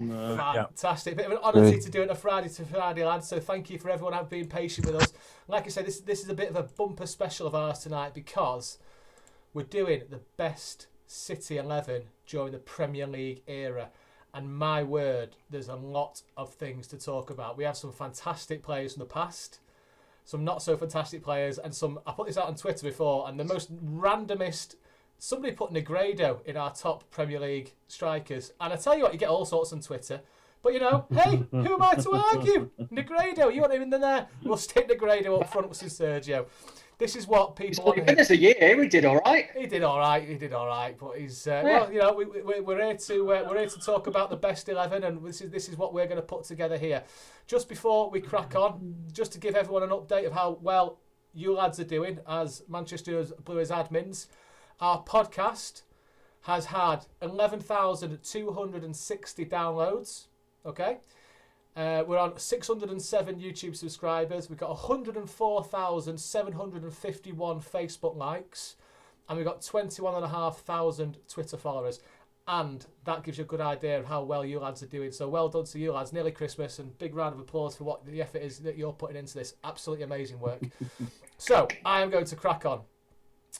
Fantastic. Bit of an oddity to do it a Friday to Friday, lads. So thank you for everyone being patient with us. Like I said, this is a bit of a bumper special of ours tonight because we're doing the best City 11 during the Premier League era. And my word, there's a lot of things to talk about. We have some fantastic players from the past, some not so fantastic players, and some. I put this out on Twitter before, and the most randomest. Somebody put Negredo in our top Premier League strikers. And I tell you what, you get all sorts on Twitter. But, you know, hey, who am I to argue? Negredo, you want him in there? We'll stick Negredo up front with Sergio. This is what people want to hear. It's a year, he did all right. He did all right. But he's, well, you know, we're here to talk about the best 11, and this is what we're going to put together here. Just before we crack on, just to give everyone an update of how well you lads are doing as Manchester Blues admins. Our podcast has had 11,260 downloads. Okay, we're on 607 YouTube subscribers. We've got 104,751 Facebook likes, and we've got 21,500 Twitter followers. And that gives you a good idea of how well you lads are doing. So well done to you lads. Nearly Christmas, and big round of applause for what the effort is that you're putting into this. Absolutely amazing work. So I am going to crack on.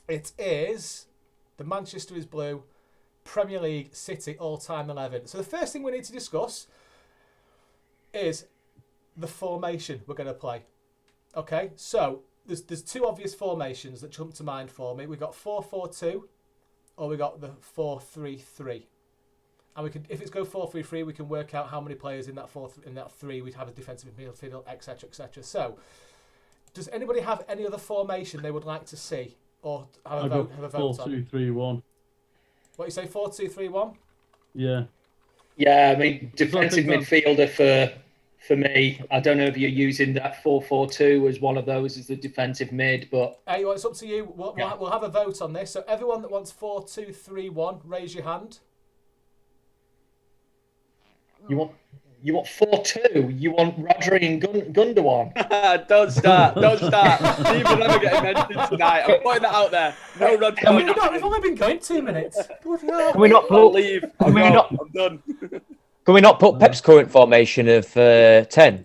It is the Manchester is Blue Premier League City all-time 11. So the first thing we need to discuss is the formation we're going to play. Okay, so there's two obvious formations that jump to mind for me. We've got 4-4-2 or we got the 4-3-3. And we can, if it's go 4-3-3, we can work out how many players in that three we'd have a defensive midfield, etc., etc. So, does anybody have any other formation they would like to see? Or have a vote on? 4-2-3-1. What you say, 4-2-3-1? Yeah. Yeah, I mean, defensive midfielder for me. I don't know if you're using that 4-4-2 as one of those as the defensive mid, but... Hey, well, it's up to you. We'll have a vote on this. So everyone that wants 4-2-3-1, raise your hand. You want 4-2? You want Rodri and Gundogan? Don't start. Steve will never get mentioned tonight. I'm putting that out there. No Rodri. We've only been going 2 minutes. Can we not put... leave. I'm done. Can we not put Pep's current formation of 10?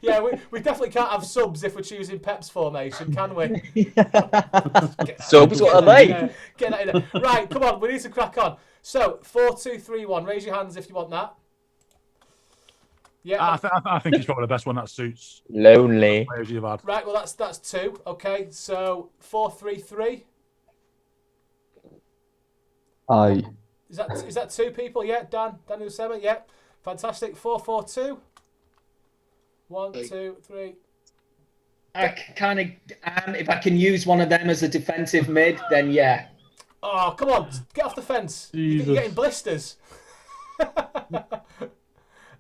Yeah, we definitely can't have subs if we're choosing Pep's formation, can we? Subs, what are they? Get that in there. Right, come on, we need to crack on. So, 4-2-3-1. Raise your hands if you want that. Yeah, I think it's probably the best one that suits. Lonely. Players you've had. Right, well that's 2. Okay, so 4-3-3. Is that 2 people? Yeah, Dan Usema, yeah. Fantastic. 4-4-2. 1, 2, 3. I kind of if I can use one of them as a defensive mid, then yeah. Oh, come on, get off the fence. Jesus. You're getting blisters.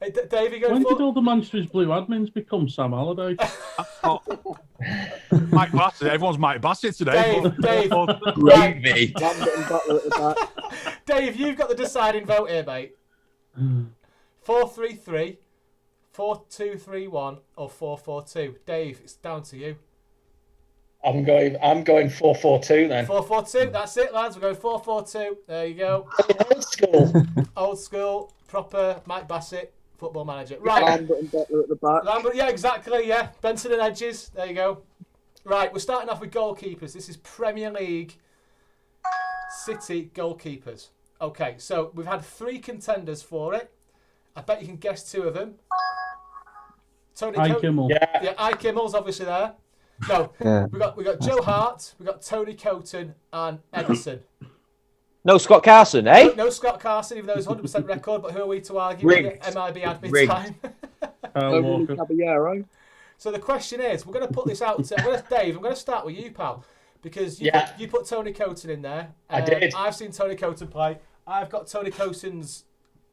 Hey, Dave, you going When for... did all the Manchester Blue admins become Sam Halliday? Mike Bassett. Everyone's Mike Bassett today. Dave. Gravy. Dave, you've got the deciding vote here, mate. 4-3-3, 4-2-3-1, or 4-4-2. Dave, it's down to you. I'm going 4-4-2 then. 4-4-2, that's it, lads. We're going 4-4-2. There you go. Old school. Old school, proper Mike Bassett, football manager. Right. Lambert and Bettler at the back. Lambert, yeah, exactly, yeah. Benson and Edges, there you go. Right, we're starting off with goalkeepers. This is Premier League City goalkeepers. Okay, so we've had 3 contenders for it. I bet you can guess 2 of them. Kimmel. Yeah, I Kimmel's obviously there. No, Yeah. we got Joe Hart, we got Tony Coton and Edison. No Scott Carson, eh? No Scott Carson, even though it's 100% record. But who are we to argue? Rigged. MIB admin Rigged. time. Caballero. So the question is, we're going to put this out to Dave. I'm going to start with you, pal, because you put Tony Coton in there. I did. I've seen Tony Coton play. I've got Tony Coton's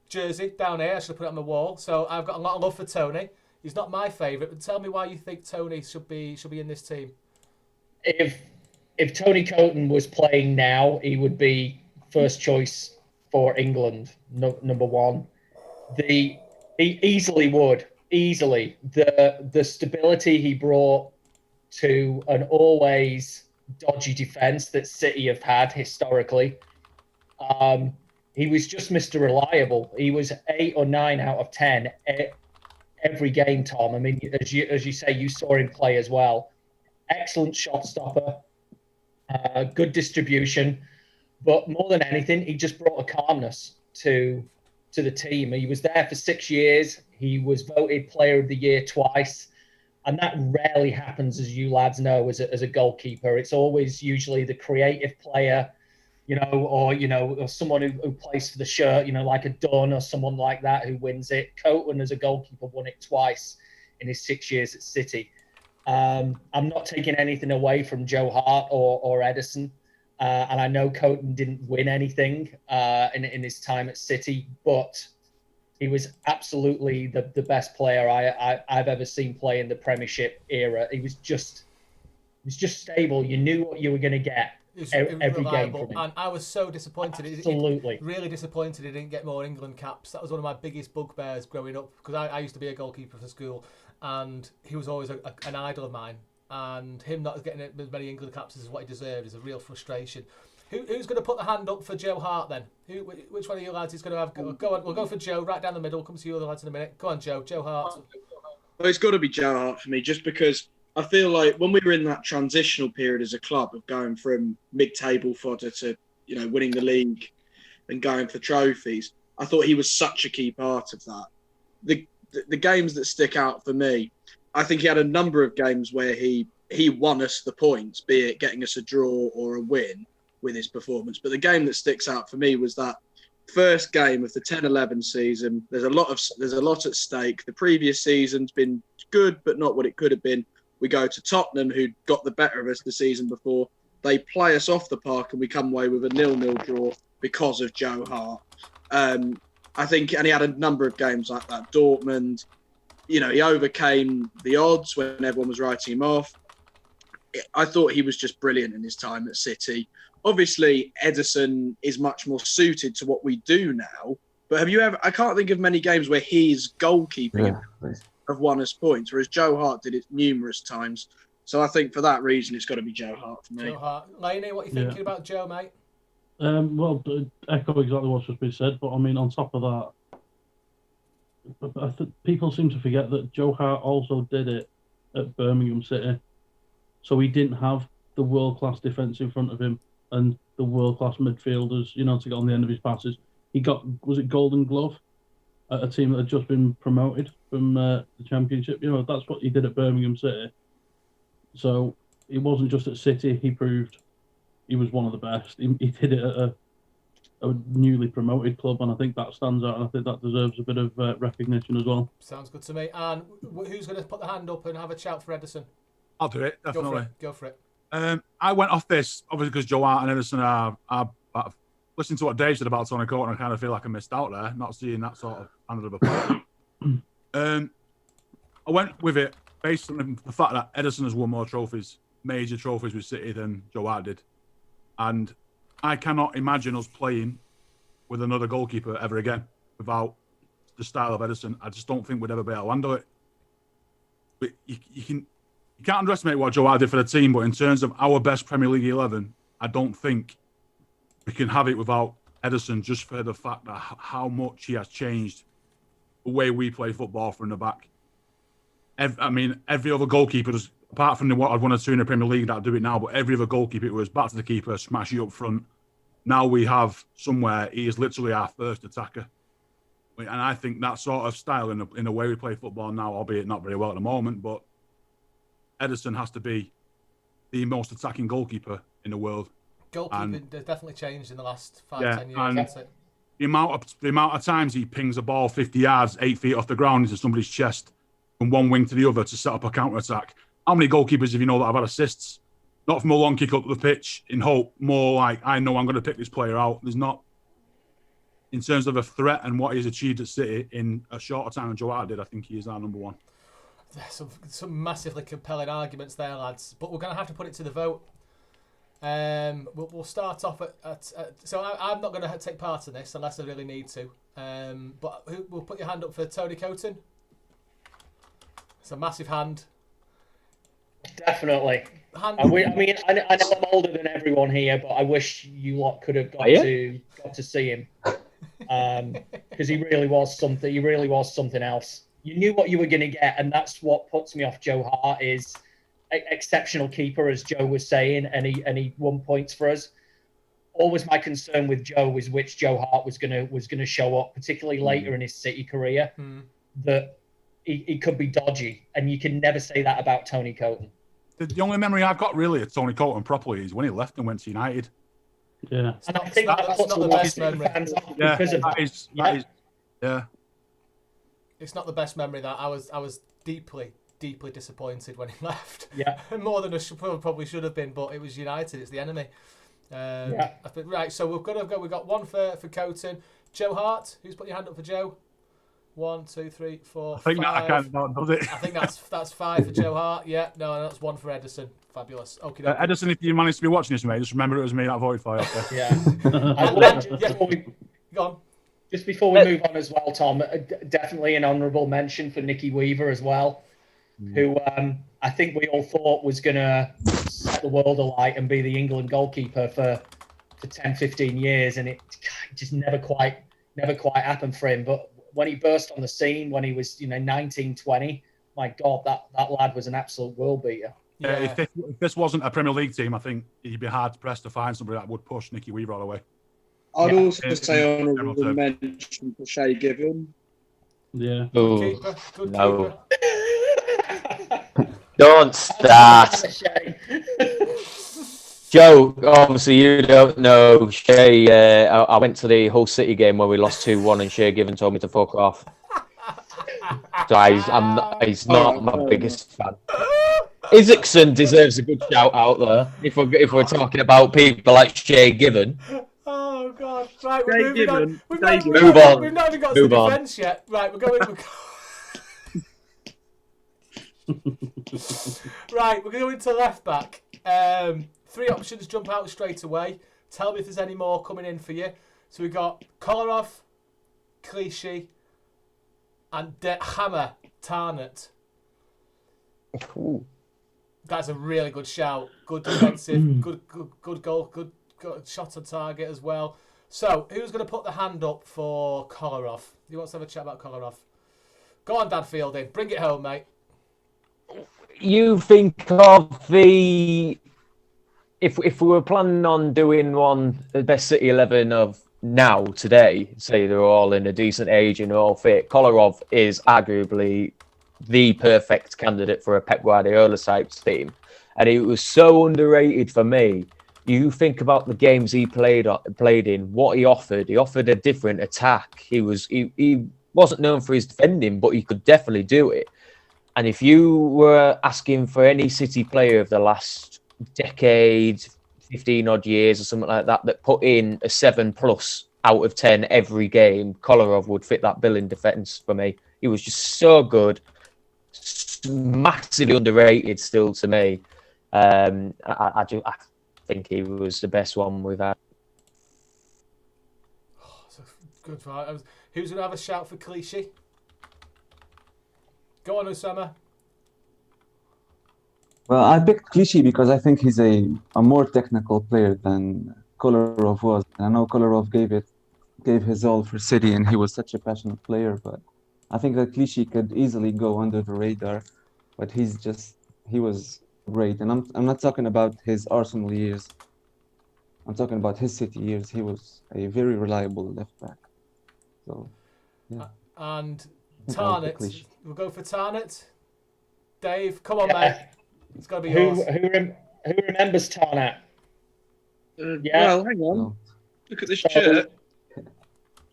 jersey down here. I should have put it on the wall. So I've got a lot of love for Tony. He's not my favourite, but tell me why you think Tony should be in this team. If Tony Coton was playing now, he would be first choice for England, number 1. He easily would. Easily. The stability he brought to an always dodgy defence that City have had historically. he was just Mr. Reliable. He was 8 or 9 out of 10 every game, Tom. I mean, as you say, you saw him play as well. Excellent shot stopper, good distribution, but more than anything, he just brought a calmness to the team. He was there for 6 years. He was voted Player of the Year twice, and that rarely happens, as you lads know, as a goalkeeper. It's always usually the creative player, or someone who plays for the shirt, like a Dunn or someone like that who wins it. Copeland, as a goalkeeper, won it twice in his 6 years at City. I'm not taking anything away from Joe Hart or Edison. And I know Copeland didn't win anything in his time at City, but he was absolutely the best player I've ever seen play in the Premiership era. He was just stable. You knew what you were going to get every game from him. And I was so disappointed. Absolutely. Really disappointed he didn't get more England caps. That was one of my biggest bugbears growing up, because I used to be a goalkeeper for school, and he was always an idol of mine. And him not getting as many England caps as what he deserved is a real frustration. Who's going to put the hand up for Joe Hart then? Which one of you lads is going to have? Go on, we'll go for Joe right down the middle. We'll come to you other lads in a minute. Go on, Joe. Joe Hart. Well, it's got to be Joe Hart for me, just because I feel like when we were in that transitional period as a club of going from mid-table fodder to, winning the league and going for trophies, I thought he was such a key part of that. The games that stick out for me, I think he had a number of games where he won us the points, be it getting us a draw or a win with his performance. But the game that sticks out for me was that first game of the 10-11 season. There's a lot at stake. The previous season's been good, but not what it could have been. We go to Tottenham, who got the better of us the season before. They play us off the park, and we come away with a 0-0 draw because of Joe Hart. I think, and he had a number of games like that. Dortmund, he overcame the odds when everyone was writing him off. I thought he was just brilliant in his time at City. Obviously, Edison is much more suited to what we do now. But I can't think of many games where his goalkeeping have won us points, whereas Joe Hart did it numerous times. So I think for that reason, it's got to be Joe Hart for me. Joe Hart. Laney, what are you thinking about Joe, mate? Well, echo exactly what's just been said, but I mean, on top of that, people seem to forget that Joe Hart also did it at Birmingham City. So he didn't have the world-class defence in front of him and the world-class midfielders, to get on the end of his passes. He got, was it Golden Glove, at a team that had just been promoted from the Championship. That's what he did at Birmingham City. So it wasn't just at City. He proved he was one of the best. He did it at a newly promoted club, and I think that stands out, and I think that deserves a bit of recognition as well. Sounds good to me. And who's going to put the hand up and have a shout for Edison? I'll do it, definitely. Go for it. I went off this, obviously, because Joe Hart and Edison are listening to what Dave said about Tony Coton. I kind of feel like I missed out there, not seeing that sort of hand of a player. I went with it based on the fact that Edison has won more trophies, major trophies with City than Joe Hart did. And I cannot imagine us playing with another goalkeeper ever again without the style of Edison. I just don't think we'd ever be able to handle it. But you can't underestimate what Joe Hart did for the team, but in terms of our best Premier League 11, I don't think we can have it without Edison, just for the fact that how much he has changed the way we play football from the back. Every other goalkeeper, apart from the one or two in the Premier League that do it now, but every other goalkeeper was back to the keeper, smash you up front. Now we have somewhere he is literally our first attacker. And I think that sort of style in the way we play football now, albeit not very well at the moment, but Edison has to be the most attacking goalkeeper in the world. Goalkeeping has definitely changed in the last 5-10 years. And that's it. The amount of times he pings a ball 50 yards, 8 feet off the ground into somebody's chest from one wing to the other to set up a counter-attack. How many goalkeepers have you know that have had assists? Not from a long kick up the pitch in hope, more like, I know I'm going to pick this player out. There's not, in terms of a threat and what he's achieved at City in a shorter time than Joe Hart did, I think he is our number one. There's some massively compelling arguments there, lads. But we're going to have to put it to the vote. We'll start off so I'm not going to take part in this unless I really need to. But we'll put your hand up for Tony Coton. It's a massive hand. Definitely. I know I'm older than everyone here, but I wish you lot could have got to see him. because he really was something. He really was something else. You knew what you were going to get, and that's what puts me off Joe Hart. Is exceptional keeper, as Joe was saying, and he won points for us. Always my concern with Joe was which Joe Hart was gonna show up, particularly later in his City career. That he could be dodgy, and you can never say that about Tony Coton. The only memory I've got really of Tony Coton properly is when he left and went to United. Yeah, And I think that's not the best memory. Fans off because of that. Yeah. It's not the best memory. That I was deeply disappointed when he left. Yeah, more than I probably should have been. But it was United. It's the enemy. I think, right. So we've got one for Coton. Joe Hart. Who's put your hand up for Joe? 1, 2, 3, 4. I think 5. that kind of does it. I think that's 5 for Joe Hart. Yeah, no, that's 1 for Edison. Fabulous. Okay. Edison, if you manage to be watching this, mate, just remember it was me that voted for you. Okay? Yeah. Go on. Just before we move on as well, Tom, definitely an honourable mention for Nicky Weaver as well, who I think we all thought was going to set the world alight and be the England goalkeeper for 10, 15 years, and it just never quite happened for him. But when he burst on the scene, when he was 19, 20, my God, that lad was an absolute world beater. Yeah. If this wasn't a Premier League team, I think he'd be hard pressed to find somebody that would push Nicky Weaver all the way. I'd also say honourable mention for Shay Given. Yeah. Good keeper. Don't start. Joe, obviously you don't know Shay. I went to the Hull City game where we lost 2-1 and Shay Given told me to fuck off. So he's not my biggest fan. Isaacson deserves a good shout out there. If we're talking about people like Shay Given. Oh God! Right, we're moving on. We've not even got to the defence yet. Right, we're going. Right, we're going to left back. 3 options jump out straight away. Tell me if there's any more coming in for you. So we've got Kolarov, Clichy, and Hammer Tarnett. Ooh. That's a really good shout. Good defensive, good goal, good shot on target as well. So who's going to put the hand up for Kolarov? You want to have a chat about Kolarov? Go on, Dad Fielding. Bring it home, mate. You think of the... If we were planning on doing the best City 11 of now, today, say they're all in a decent age and they're all fit, Kolarov is arguably the perfect candidate for a Pep Guardiola type team. And it was so underrated for me. You think about the games he played in, what he offered. He offered a different attack. He wasn't known for his defending, but he could definitely do it. And if you were asking for any City player of the last decade, 15 odd years or something like that, that put in a 7+ out of 10 every game, Kolarov would fit that bill in defence for me. He was just so good, massively underrated still to me. I think he was the best one we've had. Oh, that's a good fight. Who's going to have a shout for Clichy? Go on, Osama. Well, I picked Clichy because I think he's a more technical player than Kolarov was. And I know Kolarov gave his all for City, and he was such a passionate player. But I think that Clichy could easily go under the radar. But he was great. And I'm not talking about his Arsenal years. I'm talking about his City years. He was a very reliable left back. So, yeah. And Tarnett. We'll go for Tarnett. Dave, come on, mate. It's got to be yours. Who remembers Tarnett? Well, hang on. No. Look at this shirt.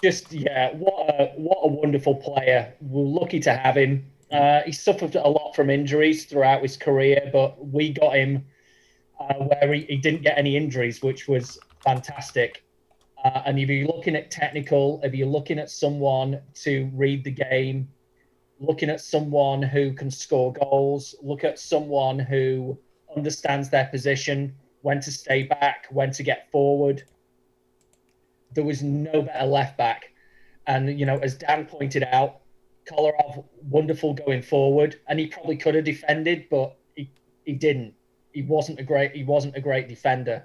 What a wonderful player. We're lucky to have him. He suffered a lot from injuries throughout his career, but we got him where he didn't get any injuries, which was fantastic. And if you're looking at technical, if you're looking at someone to read the game, looking at someone who can score goals, look at someone who understands their position, when to stay back, when to get forward. There was no better left back. And, as Dan pointed out, Kolarov, wonderful going forward, and he probably could have defended, but he didn't. He wasn't a great defender.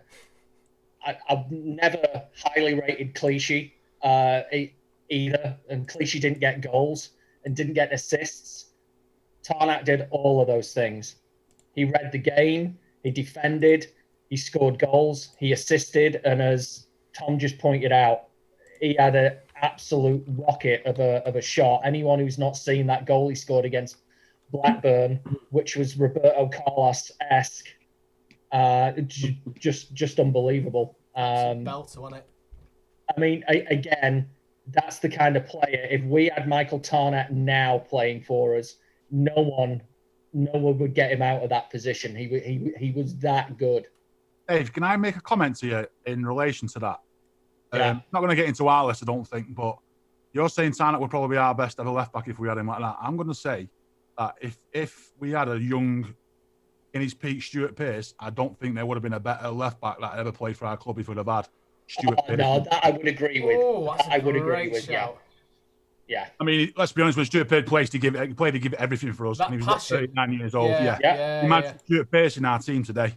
I've never highly rated Clichy. either, and Clichy didn't get goals and didn't get assists. Tarnack did all of those things. He read the game, he defended, he scored goals, he assisted, and as Tom just pointed out, he had an absolute rocket of a shot. Anyone who's not seen that goal he scored against Blackburn, which was Roberto Carlos-esque, just unbelievable. Belter, wasn't it? I mean, again, that's the kind of player. If we had Michael Tarnack now playing for us, no one would get him out of that position. He was that good. Dave, can I make a comment to you in relation to that? Yeah. Not going to get into our list, I don't think, but you're saying Tarnack would probably be our best ever left back if we had him like that. I'm going to say that if we had a young, in his peak, Stuart Pearce, I don't think there would have been a better left back that ever played for our club if we'd have had Stuart Pearce. No, that I would agree with. Oh, that's I would agree with. shout. Yeah. I mean, let's be honest, when Stuart Pearce played to give everything for us, That and he was passion. 39 years old. Yeah. Imagine Stuart Pearce in our team today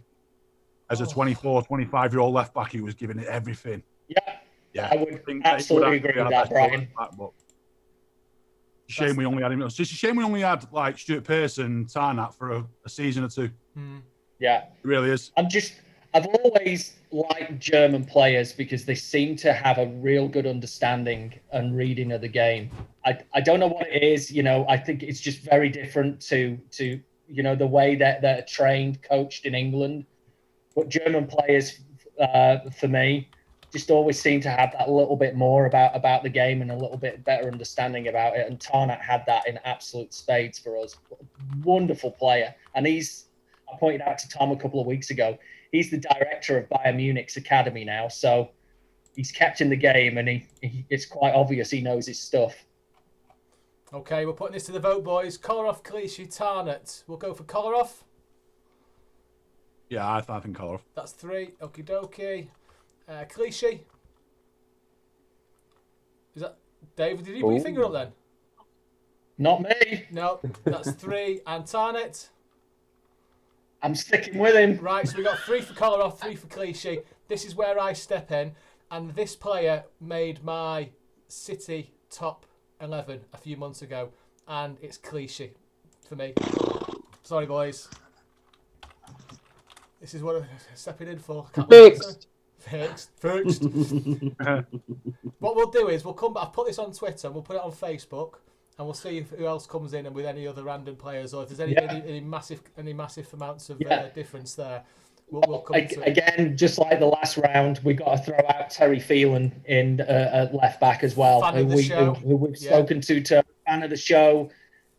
as a 24, 25-year-old left back, he was giving it everything. Yeah. I would absolutely agree with that, Brian. Shame we only had him. It's just a shame we only had like Stuart Pearce and Tarnack for a season or two. Yeah. It really is. I've always liked German players because they seem to have a real good understanding and reading of the game. I don't know what it is, I think it's just very different to the way that they're trained, coached in England. But German players, for me, just always seem to have that little bit more about the game and a little bit better understanding about it. And Tarnack had that in absolute spades for us. Wonderful player. And I pointed out to Tom a couple of weeks ago, he's the director of Bayern Munich's academy now. So he's kept in the game and it's quite obvious he knows his stuff. Okay, we're putting this to the vote, boys. Kolarov, Clichy, Tarnack. We'll go for Kolarov. Yeah, I think Kolarov. That's 3. Okie dokie. Clichy. Is that David? Did you put your finger up then? Not me. No, that's 3. And Tarnack. I'm sticking with him. Right, so we got 3 for Kolarov, 3 for Clichy. This is where I step in, and this player made my City top 11 a few months ago, and it's Clichy for me. Sorry, boys. This is what I'm stepping in for. Fixed. What we'll do is we'll come back. I've put this on Twitter and we'll put it on Facebook, and we'll see who else comes in and with any other random players, or if there's any massive amounts of difference there. We'll come to again, just like the last round, we got to throw out Terry Phelan in at left back as well, Fan of the show. who we've spoken to fan of the show.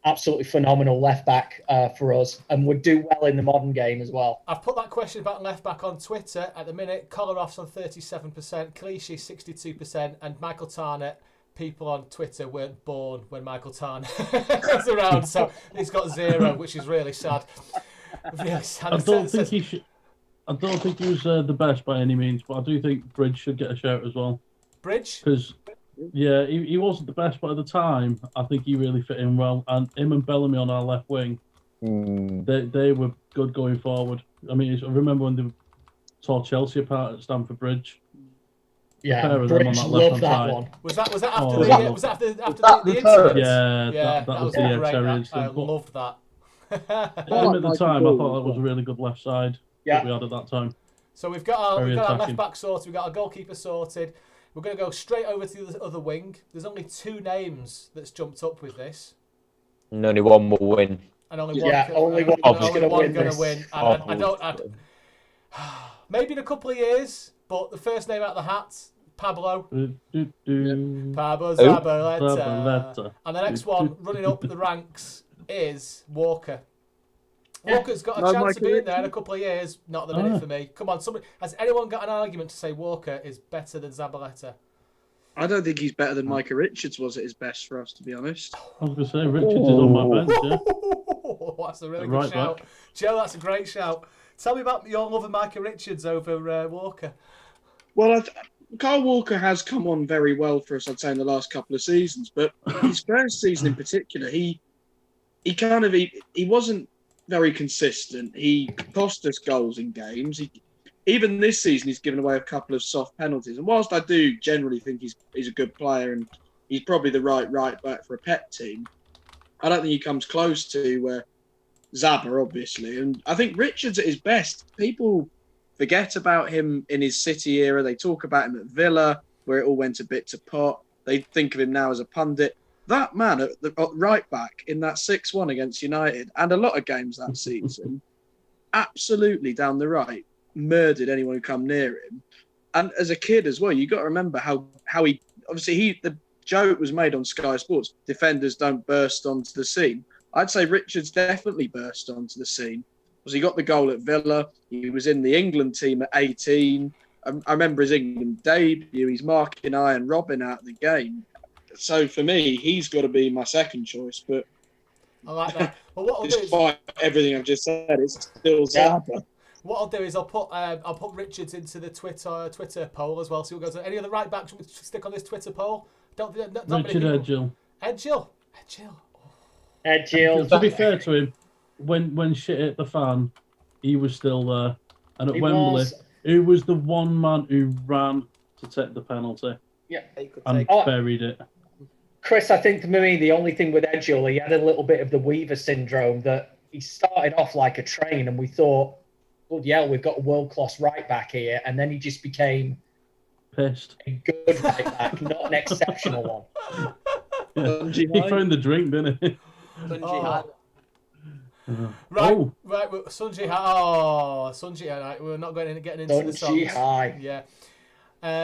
Absolutely phenomenal left back for us, and would do well in the modern game as well. I've put that question about left back on Twitter at the minute. Kolarov's on 37%, Clichy 62%, and Michael Tarnack. People on Twitter weren't born when Michael Tarnack was around, so he's got 0, which is really sad. Really sad. I don't think he was the best by any means, but I do think Bridge should get a shout as well. Bridge? Because, yeah, he wasn't the best, but at the time, I think he really fit in well. And him and Bellamy on our left wing, they were good going forward. I mean, I remember when they tore Chelsea apart at Stamford Bridge. Yeah, Bridge loved that one. Was that after the incident? Yeah, that was the great. Terriers I thing. loved that. At the time, I thought that was a really good left side that we had at that time. So we've got our attacking. left back sorted, we've got our goalkeeper sorted. We're going to go straight over to the other wing. There's only 2 names that's jumped up with this. And only one will win. And only only one's going going to win. And maybe in a couple of years, but the first name out of the hat, Pablo. Pablo Zabaleta. And the next one running up the ranks is Walker. Walker's got a chance of being there in a couple of years. Not the minute for me. Come on, somebody. Has anyone got an argument to say Walker is better than Zabaleta? I don't think he's better than Micah Richards was at his best, for us, to be honest. I was going to say, Richards is on my bench, yeah. That's a really good shout. Back. Joe, that's a great shout. Tell me about your love of Micah Richards over Walker. Well, Kyle Walker has come on very well for us, I'd say, in the last couple of seasons. But his first season in particular, he wasn't very consistent. He cost us goals in games. Even this season, he's given away a couple of soft penalties. And whilst I do generally think he's a good player and he's probably the right back for a Pep team. I don't think he comes close to Zabba, obviously. And I think Richards at his best, people forget about him in his City era. They talk about him at Villa, where it all went a bit to pot. They think of him now as a pundit. That man at right back in that 6-1 against United and a lot of games that season, absolutely down the right, murdered anyone who come near him. And as a kid as well, you got to remember how he obviously the joke was made on Sky Sports. Defenders don't burst onto the scene. I'd say Richards definitely burst onto the scene because he got the goal at Villa. He was in the England team at 18. I remember his England debut. He's marking Iron Robin out of the game. So for me, he's got to be my second choice. But I like that. Well, what I'll do is, despite everything I've just said, it's still Zabba. what I'll do is I'll put Richards into the Twitter poll as well. So we'll go to any other right backs. Should we stick on this Twitter poll? Not Richard Edgill. Edgill. To be fair to him, when shit hit the fan, he was still there. And at Wembley, he was the one man who ran to take the penalty. Yeah, and buried it. Chris, I think for me, the only thing with Edgill, he had a little bit of the Weaver syndrome that he started off like a train and we thought, well, yeah, we've got a world-class right back here. And then he just became pissed. A good right back, not an exceptional one. Yeah. He found the drink, didn't he? Right, Sunji High. Right, we're not getting into the songs. Sunji High. Yeah.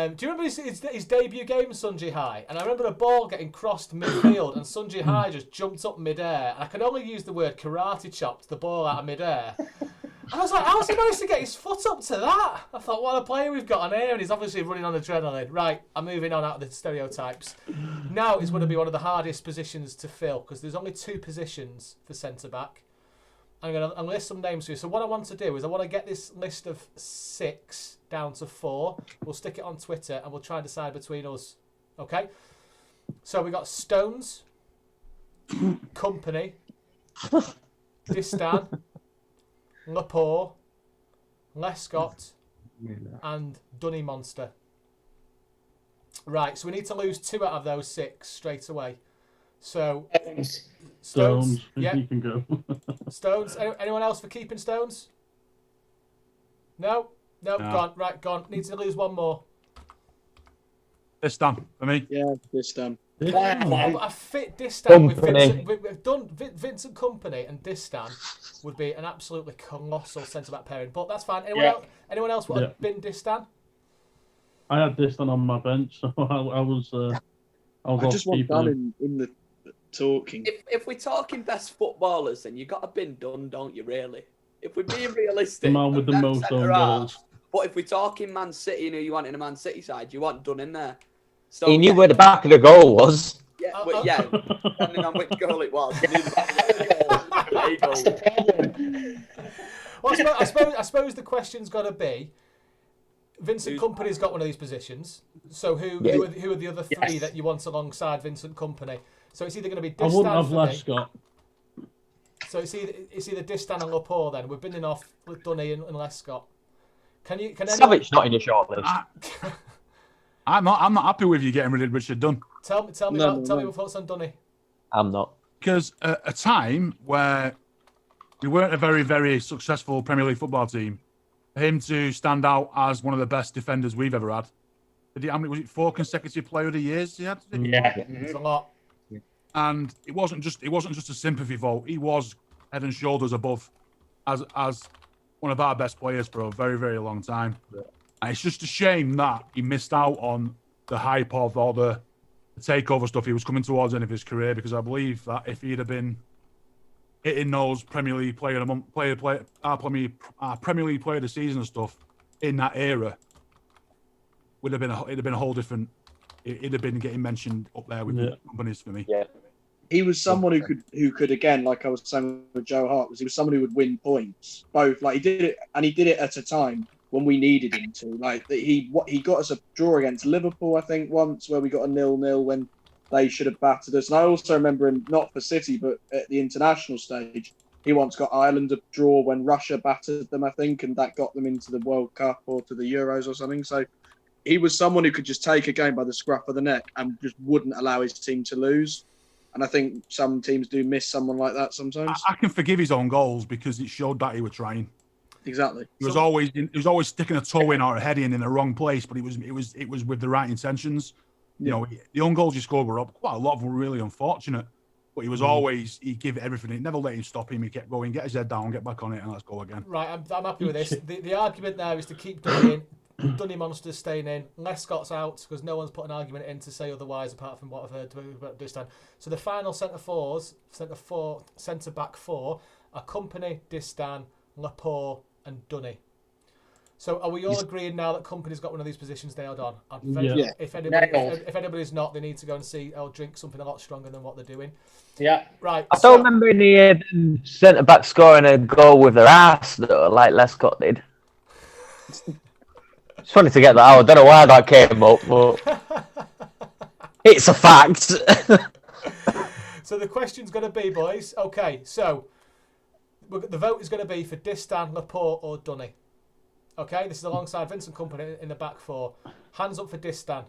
Do you remember his debut game, Sunji High? And I remember a ball getting crossed midfield, and Sunji High just jumped up midair. And I can only use the word karate chopped the ball out of midair. And I was like, how's he managed to get his foot up to that? I thought, what a player we've got on here, and he's obviously running on adrenaline. Right, I'm moving on out of the stereotypes. Now is going to be one of the hardest positions to fill because there's only 2 positions for centre back. I'm going to list some names for you. So what I want to do is I want to get this list of 6 down to 4. We'll stick it on Twitter and we'll try and decide between us. Okay? So we got Stones, Company, Distan, Laporte, Lescott, and Dunny Monster. Right, so we need to lose 2 out of those 6 straight away. So Stones, yeah, you can go. Stones. Anyone else for keeping Stones? No, gone. Right, gone. Need to lose 1 more. Distan for me. Yeah, Distan. A fit Distan with Vincent. We've done Vincent Kompany and Distan would be an absolutely colossal centre back pairing. But that's fine. Anyone else would have been Distan? I had Distan on my bench, so I was. I just want Dan in the talking. If we're talking best footballers, then you got to bin Dunn, don't you? Really? If we're being realistic, the man with the most own goals. But if we're talking Man City and who you want in a Man City side, you want Dunn in there. So, he knew where the back of the goal was. Yeah, depending on which goal it was. That's the problem. Well, I suppose the question's got to be, Vincent Kompany's got one of these positions. So who are the other 3 that you want alongside Vincent Kompany? So it's either going to be Distan. I wouldn't have Lescott. So it's either Distan and Laporte then. We're binning off Dunny and Lescott. Can Savage not in your short list? I'm not happy with you getting rid of Richard Dunn. Tell me your thoughts on Dunny. I'm not. Because at a time where we weren't a very, very successful Premier League football team, for him to stand out as one of the best defenders we've ever had. How many was it? 4 consecutive Player of the Years he had? Yeah, it's a lot. And it wasn't just a sympathy vote. He was head and shoulders above as one of our best players for a very, very long time. Yeah. And it's just a shame that he missed out on the hype of all the takeover stuff he was coming towards the end of his career, because I believe that if he'd have been hitting those Premier League Player of the Month, Premier League Player of the Season and stuff in that era, it'd have been a whole different. It'd have been getting mentioned up there with the companies for me. Yeah. He was someone who could again, like I was saying with Joe Hart, he was someone who would win points. Both, like he did it at a time when we needed him to. Like he got us a draw against Liverpool, I think, once, where we got a 0-0 when they should have battered us. And I also remember him, not for City, but at the international stage, he once got Ireland a draw when Russia battered them, I think, and that got them into the World Cup or to the Euros or something. So he was someone who could just take a game by the scruff of the neck and just wouldn't allow his team to lose. And I think some teams do miss someone like that sometimes. I can forgive his own goals because it showed that he was trying. Exactly. He was always sticking a toe in or a head in the wrong place, but it was with the right intentions. You know, the own goals he scored were up. Quite a lot of them were really unfortunate, but he gave it everything. It never let him stop him. He kept going, get his head down, get back on it, and let's go again. Right, I'm happy with this. The argument there is to keep Dunny in. Dunny Monsters staying in. Lescott's out because no one's put an argument in to say otherwise apart from what I've heard about this time. So the final centre back four are Company, Distan, Laporte and Dunny. So are we all agreeing now that Company's got one of these positions nailed on? If anybody's not, they need to go and see or drink something a lot stronger than what they're doing. Yeah. Right. I don't remember any centre back scoring a goal with their ass though, like Lescott did. Just wanted to get that out. I don't know why that came up, but it's a fact. So the question's going to be, boys. Okay, so the vote is going to be for Distan, Laporte, or Dunny. Okay, this is alongside Vincent Company in the back four. Hands up for Distan.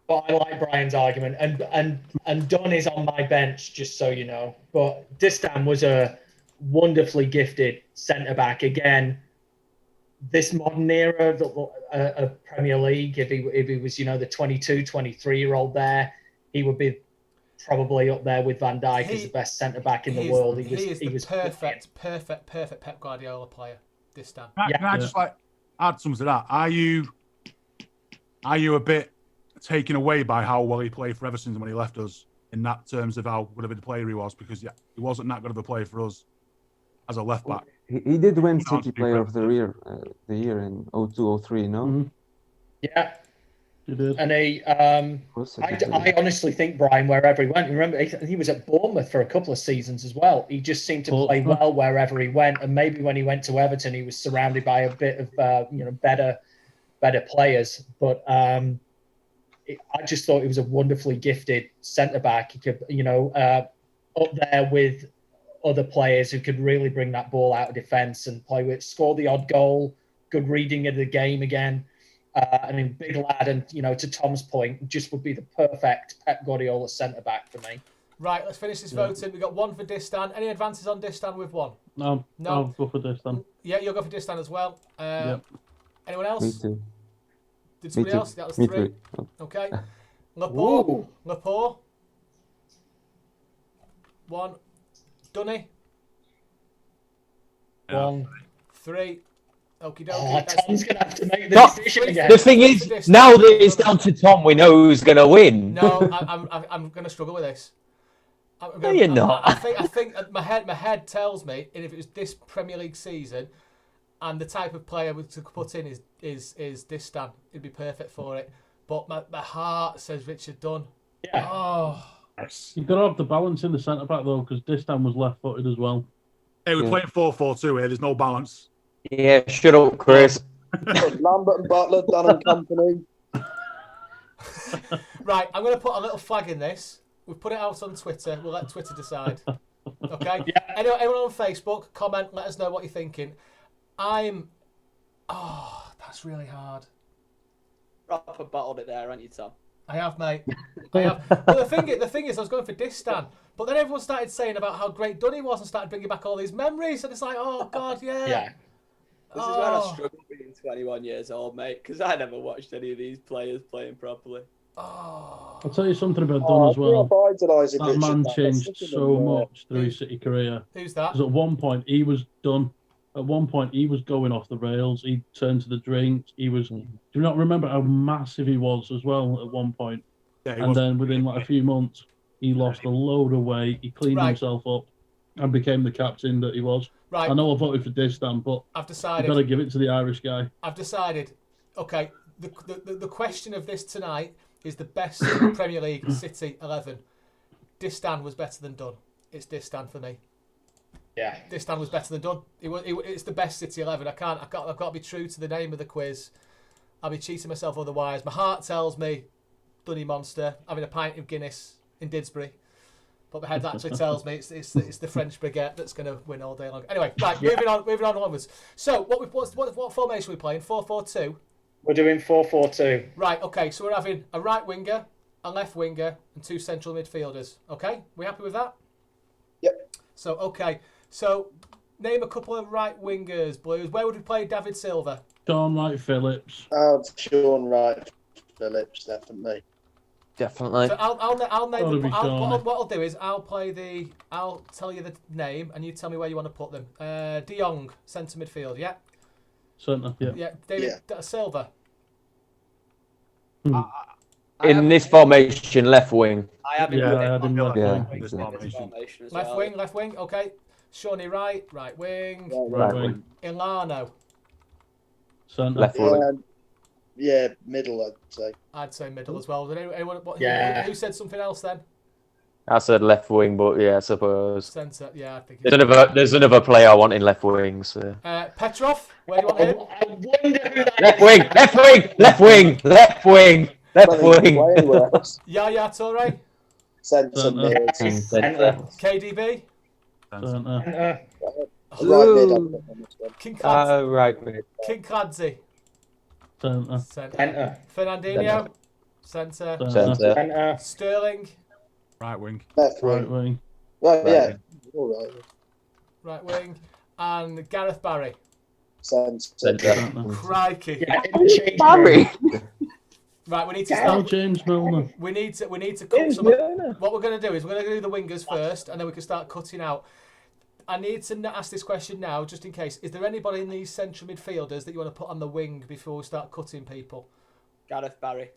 But I like Brian's argument, and Don is on my bench, just so you know. But Distan was a wonderfully gifted centre back again. This modern era of Premier League, if he was, the 22, 23-year-old there, he would be probably up there with Van Dijk as the best centre back in the world. He was perfect Pep Guardiola player. Distan. Can I just add something to that? Are you a bit taken away by how well he played for Everton when he left us in that terms of how good of a player he was? Because he wasn't that good of a player for us as a left back. He did win City Player of the Year in 02-03, no? Mm-hmm. Yeah. He did. And I honestly think Brian, wherever he went, remember he was at Bournemouth for a couple of seasons as well. He just seemed to play well wherever he went, and maybe when he went to Everton, he was surrounded by a bit of better players. But I just thought he was a wonderfully gifted centre back. He could, up there with other players who could really bring that ball out of defence and play with, score the odd goal, good reading of the game again. Big lad, and to Tom's point, just would be the perfect Pep Guardiola centre back for me. Right, let's finish this voting. We've got one for Distan. Any advances on Distan with one? No. I'll go for Distan. Yeah, you'll go for Distan as well. Anyone else? Me too. Did somebody else? That was Me three. too. Okay. Laporte. One. Dunny. One. Three. Okie dokie. Tom's going to have to make the decision again. The thing is, now that it's down to Tom, we know who's going to win. No, I'm going to struggle with this. No, you're not. I think my head tells me, and if it was this Premier League season, and the type of player to put in is Distan, it'd be perfect for it. But my heart says Richard Dunn. Yeah. Oh. You've got to have the balance in the centre back though, because Distan was left-footed as well. Hey, we're playing 4-4-2 here. There's no balance. Yeah, shut up, Chris. Lambert and Butler, Dunn and Company. Right, I'm going to put a little flag in this. We've put it out on Twitter. We'll let Twitter decide. Okay? Yeah. Anyone on Facebook, comment, let us know what you're thinking. That's really hard. Proper bottled it there, aren't you, Tom? I have, mate. I have. Well, the thing is, I was going for Distan, but then everyone started saying about how great Dunny was and started bringing back all these memories, and it's like, oh, God, yeah. Yeah. This is where I struggle being 21 years old, mate, because I never watched any of these players playing properly. Oh. I'll tell you something about Dunn as well. That man changed Richard, so much through his City career. Who's that? Because at one point he was done. At one point he was going off the rails. He turned to the drinks. He was. Do you not remember how massive he was as well at one point? Yeah, and then within like a few months, he lost a load of weight. He cleaned himself up and became the captain that he was. Right. I know I voted for Distan, but I've decided. You've got to give it to the Irish guy. I've decided. Okay, the question of this tonight is the best Premier League City 11. Distan was better than Dunn. It's Distan for me. Yeah. Distan was better than Dunn. It's the best City 11. I've got to be true to the name of the quiz. I'll be cheating myself otherwise. My heart tells me Dunny Monster, having a pint of Guinness in Didsbury. But my head actually tells me it's the French baguette that's going to win all day long. Anyway, right, moving on onwards. So what formation are we playing? 4-4-2? We're doing 4-4-2. Right, okay, so we're having a right winger, a left winger, and 2 central midfielders. Okay, we happy with that? Yep. So name a couple of right wingers, Blues. Where would we play David Silva? Sean Wright Phillips. Sean Wright Phillips, definitely. Definitely. So I'll name Gotta be Sean. what I'll do is I'll tell you the name and you tell me where you want to put them. De Jong, centre midfield, yeah? Centre, yeah. Yeah, David Silva. In this formation, left wing. I have him Yeah, with I had him left Yeah, wing. exactly. formation as Left well. wing, left wing, okay. Shawnee Wright, right wing. Right wing. Ilano, Centre. Left wing. Yeah, middle, I'd say. I'd say middle as well. Did anyone, Yeah. who said something else then? I said left wing, but yeah, I suppose. Centre, yeah, I think There's another player I want in left wing. So. Petrov, where do you want him? I wonder who that Left wing, left wing, left wing, left wing, left Well, he can wing. play anywhere else. Yaya Toure, Centre Centre. mid. Centre. KDB, Centre. Centre. Right mid, I'm on this one. King Clancy, Right wing. King Clancy, Centre. Centre. Fernandinho, centre, Centre. Centre. Sterling, Right wing. Left Right wing. wing. Right, yeah. All right. right wing, and Gareth Barry. Centre. Centre. Crikey! Yeah, interchange Barry. Right, we need to Oh, start. James Milner. We need to cut some. What we're going to do is we're going to do the wingers first, and then we can start cutting out. I need to ask this question now, just in case. Is there anybody in these central midfielders that you want to put on the wing before we start cutting people? Gareth Barry.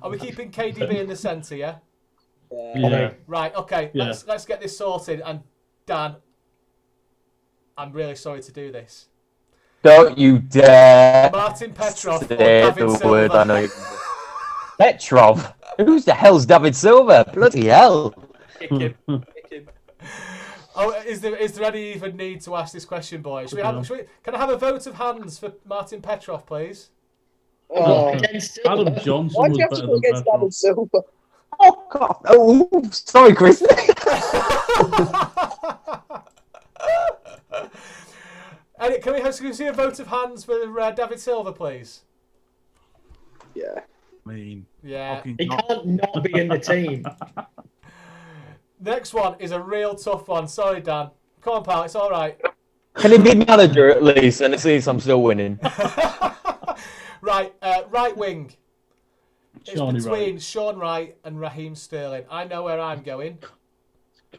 Are we keeping KDB in the centre? Yeah. Yeah. Right. Okay. Yeah. Let's get this sorted. And Dan, I'm really sorry to do this. Don't you dare Martin Petrov or say David the word I Silva. know. Petrov? Who's the hell's David Silva? Bloody hell. Kick him. Kick him. Oh, is there any even need to ask this question, boys? Can I have a vote of hands for Martin Petrov, please? Oh, Against Adam Johnson why'd was you have to better go than against Petrov. David Silva? Oh, God. Oh, sorry, Chris. Can we see a vote of hands for David Silva, please? Yeah. I mean, Yeah. how can He you not- can't not be in the team. Next one is a real tough one. Sorry, Dan. Come on, pal. It's all right. Can he be manager at least? And at least I'm still winning. Right. Right wing. It's Shawnee between Wright. Sean Wright and Raheem Sterling. I know where I'm going.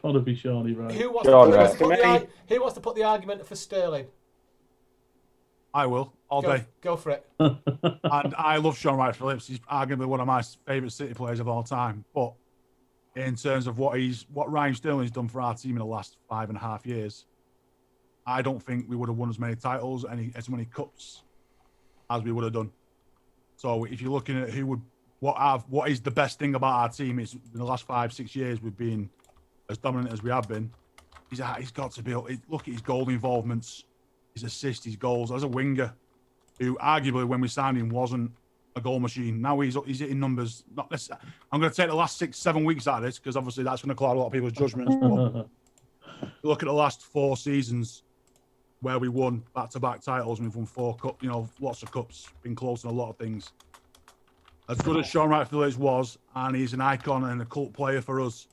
Gotta be Shawnee Wright. Who wants Sean who wants to put the argument for Sterling? I will all day. Go for it. And I love Sean Wright Phillips. He's arguably one of my favourite City players of all time. But in terms of what Raheem Sterling's done for our team in the last 5.5 years, I don't think we would have won as many titles, as many cups as we would have done. So if you're looking at what is the best thing about our team, is in the last 5-6 years we've been as dominant as we have been. He's got to be. Look at his goal involvements, his assists, his goals as a winger, who arguably when we signed him wasn't a goal machine. Now he's hitting numbers. I'm going to take the last 6-7 weeks out of this because obviously that's going to cloud a lot of people's judgments. But look at the last 4 seasons where we won back-to-back titles and we've won 4 cups. Lots of cups. Been close in a lot of things. As good as Sean Wright Phillips was, and he's an icon and a cult player for us.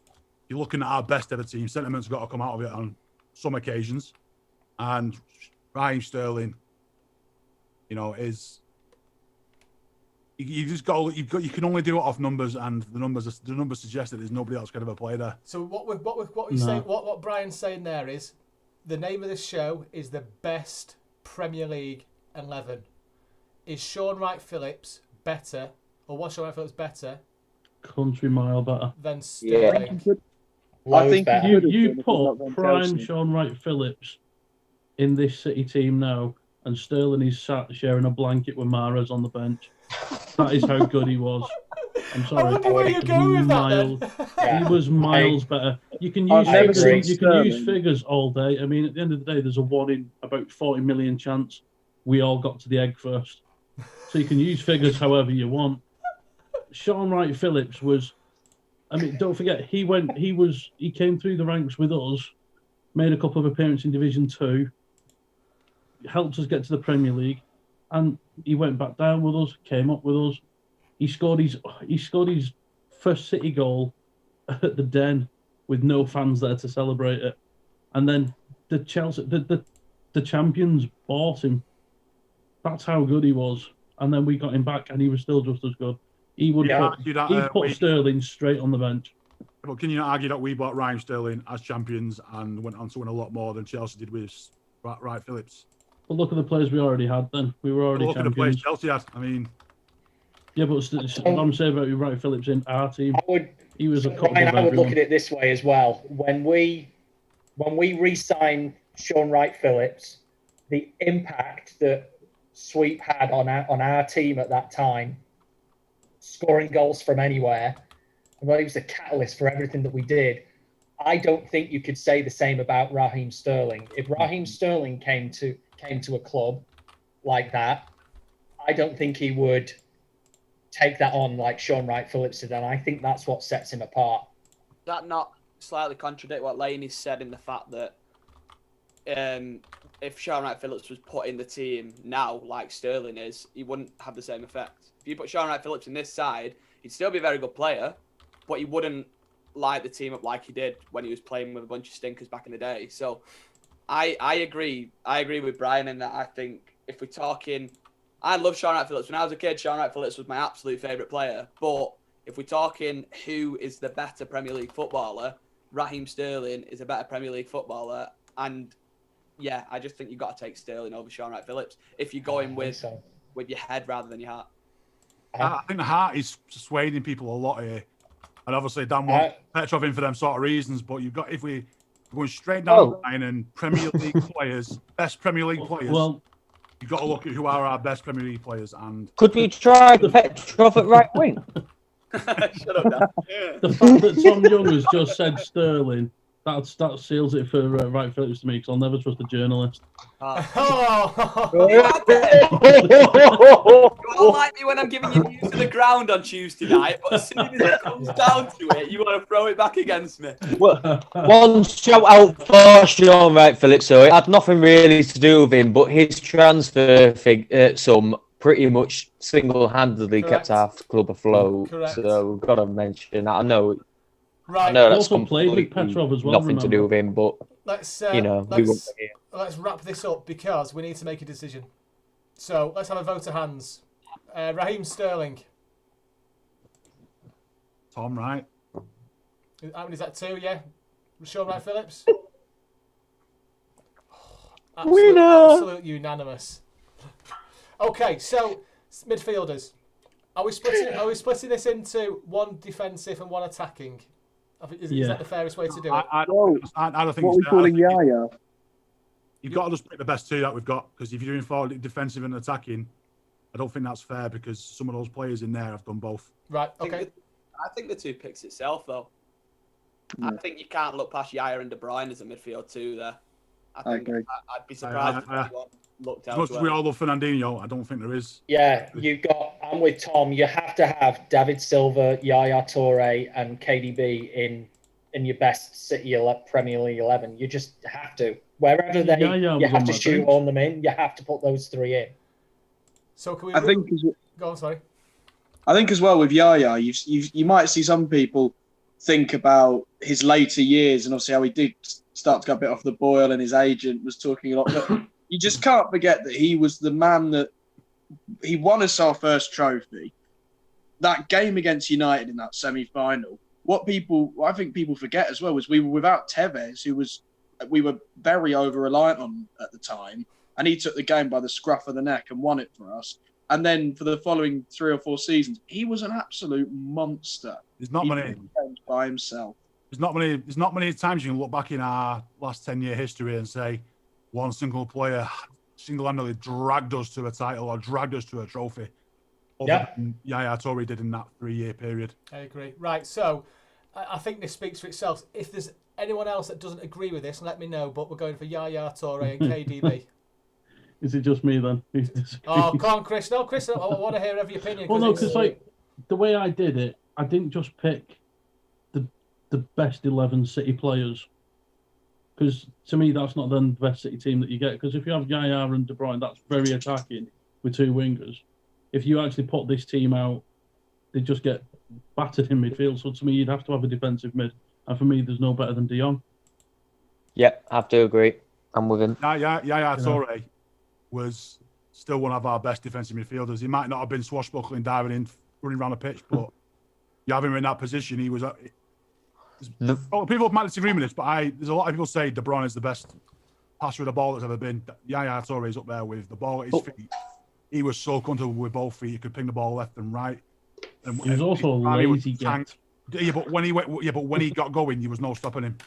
You're looking at our best ever team. Sentiment's got to come out of it on some occasions. And Raheem Sterling, is you can only do it off numbers, and the numbers suggest that there's nobody else could ever play there. So what Brian's saying there is, the name of this show is the best Premier League 11. Is Sean Wright Phillips better, or was Sean Wright Phillips better Country mile better. than Sterling? I think better. You put prime Sean Wright Phillips in this City team now, and Sterling is sat sharing a blanket with Mahrez on the bench. That is how good he was. I'm I sorry. wonder where you're going with Miles- that then. He was miles better. You can I've use never figures. seen You can use Sterling. figures all day. I mean, at the end of the day, there's a 1 in about 40 million chance we all got to the egg first. So you can use figures however you want. Sean Wright Phillips was I mean, don't forget, he came through the ranks with us, made a couple of appearances in Division 2, helped us get to the Premier League, and he went back down with us, came up with us. He scored his first City goal at the Den with no fans there to celebrate it. And then the champions bought him. That's how good he was. And then we got him back, and he was still just as good. He would put Sterling straight on the bench. But can you not argue that we bought Raheem Sterling as champions and went on to win a lot more than Chelsea did with Wright Phillips? But look at the players we already had then. We were already look champions. Look at the players Chelsea had. I mean... Yeah, but I'm saying about Wright Phillips in our team. He was a couple Ryan, of I would look everyone. at it this way as well. When we re-signed Sean Wright Phillips, the impact that Sweep had on our team at that time, scoring goals from anywhere, and he was a catalyst for everything that we did. I don't think you could say the same about Raheem Sterling. If Raheem Sterling came to a club like that, I don't think he would take that on like Sean Wright Phillips did, and I think that's what sets him apart. Does that not slightly contradict what Laney said in the fact that if Sean Wright Phillips was put in the team now, like Sterling is, he wouldn't have the same effect? If you put Sean Wright Phillips in this side, he'd still be a very good player, but he wouldn't light the team up like he did when he was playing with a bunch of stinkers back in the day. So I agree with Brian in that. I think if we're talking, I love Sean Wright Phillips. When I was a kid, Sean Wright Phillips was my absolute favourite player. But if we're talking who is the better Premier League footballer, Raheem Sterling is a better Premier League footballer. And yeah, I just think you've got to take Sterling over Sean Wright Phillips if you're going with your head rather than your heart. I think the heart is persuading people a lot here. And obviously Dan wants Petrov in for them sort of reasons, but you've got, if we're going straight down the line and Premier League players, best Premier League players, you've got to look at who are our best Premier League players. And could we try Petrov at right wing? Shut up, Dan. The fact that Tom Young has just said Sterling, that seals it for Wright Phillips to me, because I'll never trust a journalist. You all like me when I'm giving you news to the ground on Tuesday night, but as soon as it comes down to it, you want to throw it back against me. Well, one shout out for Sean Wright Phillips. So it had nothing really to do with him, but his transfer sum pretty much single-handedly kept our club afloat. Correct. So we've got to mention that. I know Right. that's also played with Petrov as well. nothing to do with him, but let's wrap this up because we need to make a decision. So let's have a vote of hands. Raheem Sterling. Tom Wright. How many is that? 2, yeah? Sean Wright Phillips? Absolute unanimous. Okay, so midfielders. Are we splitting this into one defensive and one attacking? Is that the fairest way to do it? I don't think what are we calling Yaya? You've got to just pick the best two that we've got, because if you're doing forward defensive and attacking, I don't think that's fair, because some of those players in there have done both. Right, okay. I think the two picks itself, though. I think you can't look past Yaya and De Bruyne as a midfield two there. I agree. I'd be surprised if anyone looked as much as we all love Fernandinho, I don't think there is. Yeah, I'm with Tom. You have to have David Silva, Yaya Toure, and KDB in your best City Premier League 11. You just have to. Wherever you have to shoehorn them in, you have to put those three in. So can we? Go on, sorry. I think as well with Yaya, you might see some people think about his later years and obviously how he did start to go a bit off the boil, and his agent was talking a lot. But you just can't forget that he was the man that he won us our first trophy. That game against United in that semi-final. What I think people forget as well was we were without Tevez, we were very over-reliant on at the time, and he took the game by the scruff of the neck and won it for us. And then for the following 3 or 4 seasons, he was an absolute monster. There's not many games by himself. There's not many times you can look back in our last 10-year history and say one single player single-handedly dragged us to a title or dragged us to a trophy. Than Yaya Toure did in that 3-year period. I agree. Right, so I think this speaks for itself. If there's anyone else that doesn't agree with this, let me know. But we're going for Yaya Toure and KDB. Is it just me then? Oh, come on, Chris. No, Chris, I want to hear every opinion. Well, no, because like the way I did it, I didn't just pick the best 11 City players. Because to me, that's not then the best City team that you get. Because if you have Yaya and De Bruyne, that's very attacking with two wingers. If you actually put this team out, they just get battered in midfield. So to me, you'd have to have a defensive mid. And for me, there's no better than De Jong. Yep, I have to agree. I'm with him. Yeah, Toure was still one of our best defensive midfielders. He might not have been swashbuckling, diving in, running around the pitch, but you have him in that position. He was. People might disagree with this, but there's a lot of people say De Bruyne is the best passer of the ball that's ever been. Yaya Toure is up there with the ball at his feet. He was so comfortable with both feet. He could ping the ball left and right. And he was also a lazy git. Yeah, but when he got going, there was no stopping him.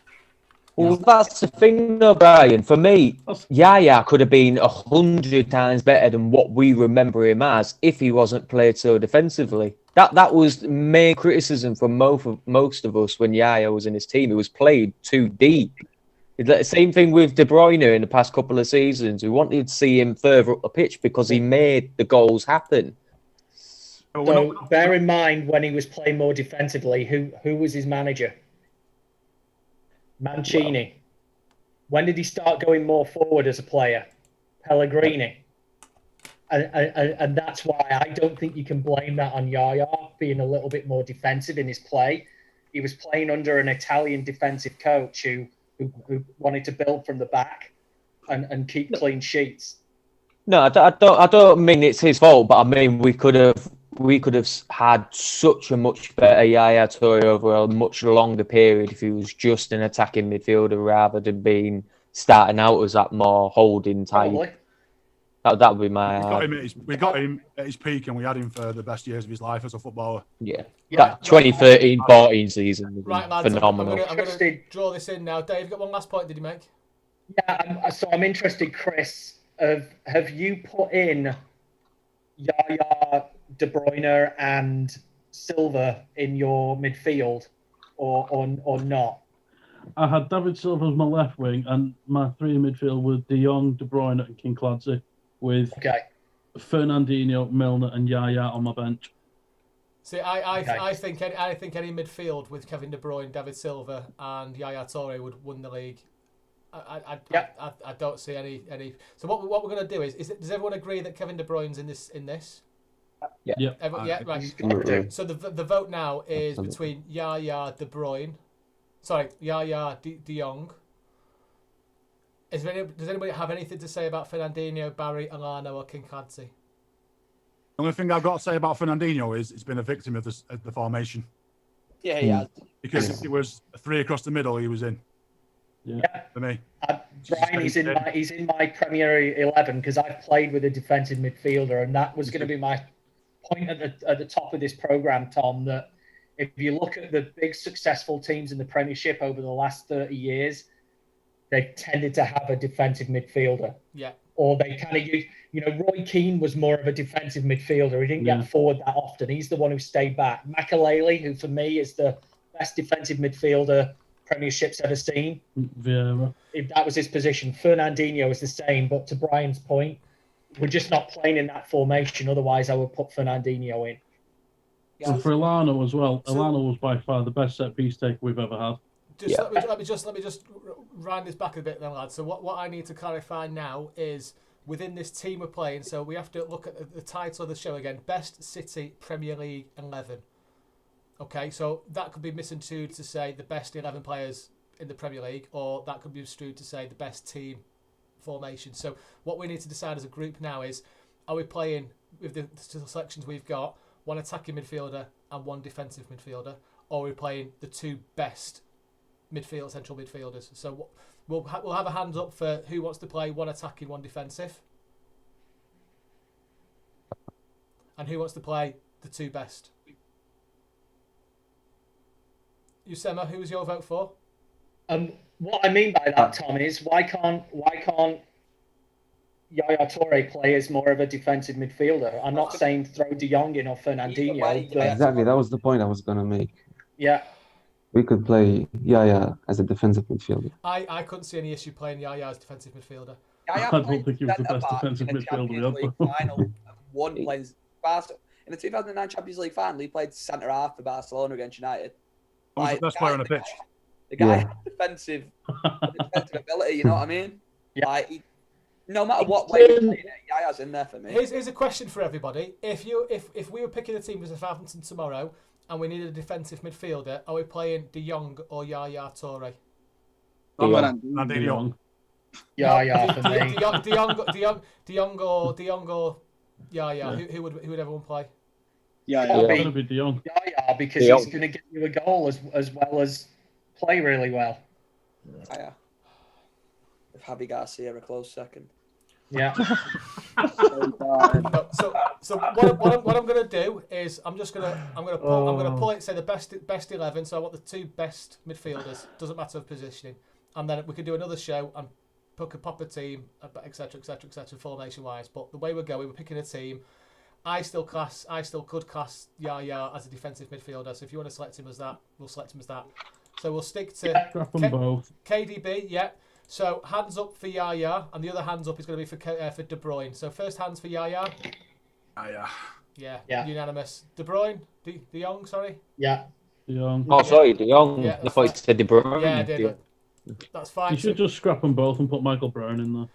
Well, that's the thing, though, Brian. For me, Yaya could have been 100 times better than what we remember him as if he wasn't played so defensively. That was main criticism from most of us when Yaya was in his team. He was played too deep. The same thing with De Bruyne in the past couple of seasons. We wanted to see him further up the pitch because he made the goals happen. So bear in mind when he was playing more defensively, who was his manager? Mancini. When did he start going more forward as a player? Pellegrini. And that's why I don't think you can blame that on Yaya being a little bit more defensive in his play. He was playing under an Italian defensive coach who wanted to build from the back and keep clean sheets. No, I don't mean it's his fault, but I mean we could have had such a much better Yaya Toure over a much longer period if he was just an attacking midfielder rather than being starting out as that more holding type. Probably. That would be my. We got him at his peak, and we had him for the best years of his life as a footballer. Yeah. That 2013-14 season was right, lads, phenomenal. I'm going to draw this in now. Dave, you got one last point, did you make? Yeah, so I'm interested, Chris, have you put in Yaya, De Bruyne and Silva in your midfield or not? I had David Silva as my left wing, and my three in midfield were De Jong, De Bruyne, and Kinkladze, with Fernandinho, Milner, and Yaya on my bench. See, I think any midfield with Kevin De Bruyne, David Silva, and Yaya Toure would win the league. I don't see any. So what we're going to do is does everyone agree that Kevin De Bruyne's in this? Yeah. Yeah, right. So the vote now is between Yaya, De Bruyne. Sorry, Yaya, De Jong. Does anybody have anything to say about Fernandinho, Barry, Alano, or Kinkladze? The only thing I've got to say about Fernandinho is it's been a victim of the formation. Yeah, he has. Because if it was 3 across the middle, he was in. Yeah. For me. Brian, he's in my Premier 11 because I've played with a defensive midfielder, and that was going to be my point at the top of this program, Tom, that if you look at the big successful teams in the Premiership over the last 30 years, they've tended to have a defensive midfielder. Yeah. Or they kind of use, Roy Keane was more of a defensive midfielder. He didn't get forward that often. He's the one who stayed back. Makelele, who for me is the best defensive midfielder Premiership's ever seen. Vieira. If that was his position. Fernandinho is the same, but to Brian's point, we're just not playing in that formation. Otherwise, I would put Fernandinho in. And for Alano as well, Alano was by far the best set piece taker we've ever had. Let me just round this back a bit then, lads. So what I need to clarify now is within this team we're playing, so we have to look at the title of the show again, Best City Premier League 11. Okay, so that could be misconstrued to say the best 11 players in the Premier League, or that could be misconstrued to say the best team formation. So what we need to decide as a group now is, are we playing with the selections we've got, one attacking midfielder and one defensive midfielder, or are we playing the two best central midfielders? So we'll have a hand up for who wants to play one attacking, one defensive, and who wants to play the two best. Usema, who was your vote for? What I mean by that, Tom, is why can't Yaya Toure play as more of a defensive midfielder? I'm not saying throw De Jong in or Fernandinho. But... Exactly, that was the point I was going to make. Yeah. We could play Yaya as a defensive midfielder. I couldn't see any issue playing Yaya as defensive midfielder. I don't think he was the best defensive midfielder ever. One plays in the 2009 Champions League final. He played centre half for Barcelona against United. Who's the best player on the pitch? The guy Yeah. has defensive ability, you know what I mean? Yeah. Like, no matter what way you play it, Yaya's in there for me. Here's a question for everybody. If we were picking a team for Southampton tomorrow and we needed a defensive midfielder, are we playing De Jong or Yaya Toure? I'm De Andy Jong. Young. Yeah, for me. De Jong or Yaya. Who would everyone play? Yeah, Gotta yeah. be- It's gonna be De Jong. Yeah, because Yeah. he's going to get you a goal as well as play really well. Yaya. If Javi Garcia a close second. Yeah. No, so what I'm gonna do is I'm gonna pull it, say the best 11. So I want the 2 best midfielders. Doesn't matter of positioning, and then we could do another show and pop a team, etc. Formation wise. But the way we're going, we're picking a team. I still could class Yaya as a defensive midfielder. So if you want to select him as that, we'll select him as that. So we'll stick to Scrap them both. KDB, yeah. So hands up for Yaya, and the other hands up is going to be for De Bruyne. So first hands for Yaya. Yeah. Yeah. Unanimous. De Bruyne, De Jong, sorry. Yeah. De Jong. Oh, sorry, De Jong. Yeah, I that's thought you said De Bruyne. Yeah, I did. That's fine. You should just scrap them both and put Michael Brown in there.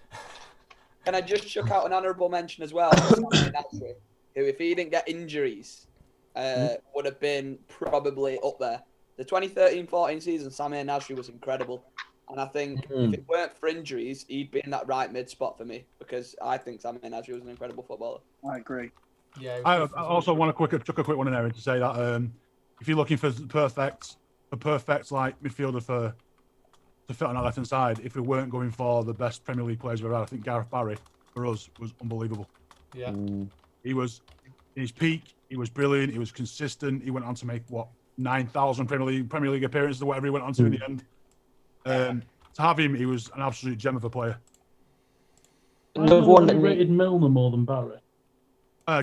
Can I just chuck out an honourable mention as well? Nasri, who, if he didn't get injuries, would have been probably up there. The 2013-14 season, Samir Nasri was incredible. And I think if it weren't for injuries, he'd be in that right mid spot for me, because I think Samir Nasri was an incredible footballer. I agree. Yeah. I also want to chuck a quick one in there to say that if you're looking for perfect like midfielder to fit on our left hand side, if we weren't going for the best Premier League players we've ever had, I think Gareth Barry for us was unbelievable. Yeah. He was in his peak. He was brilliant. He was consistent. He went on to make 9,000 Premier League appearances or whatever he went on to in the end. To have him, he was an absolute gem of a player. Another one that rated Milner more than Barry.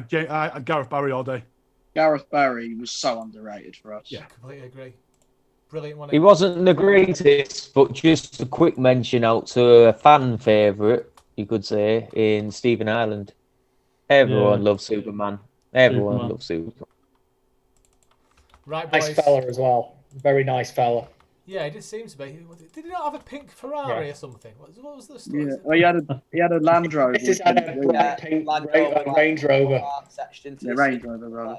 Gareth Barry all day. Gareth Barry was so underrated for us. Yeah. Completely agree. Brilliant one. He wasn't the greatest, but just a quick mention out to a fan favourite, you could say, in Stephen Ireland. Everyone loves Superman. Everyone loves Superman. Right, boys. Nice fella as well. Very nice fella. Yeah, he did seem to be. Did he not have a pink Ferrari or something? What was the story? Yeah. Well, he had a Land Rover. This is had a pink Range Rover. Yeah, Range Rover, rather.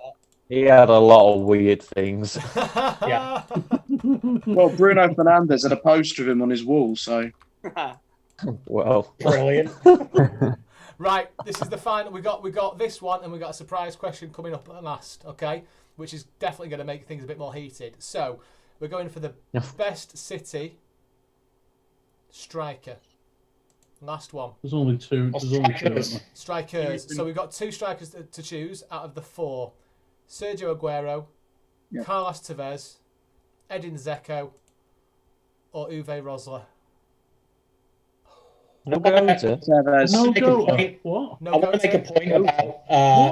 He had a lot of weird things. Yeah. Well, Bruno Fernandes had a poster of him on his wall, so. Well, Brilliant. Right, this is the final. We got this one, and we got a surprise question coming up at last. Okay, which is definitely going to make things a bit more heated. So we're going for the best City striker. Last one. There's only two. Strikers. So we've got 2 strikers to choose out of the 4. Sergio Aguero, Carlos Tevez, Edin Dzeko, or Uwe Rosler. no Gota. No Make a Gota. point. What? No I want to Gota. make a point about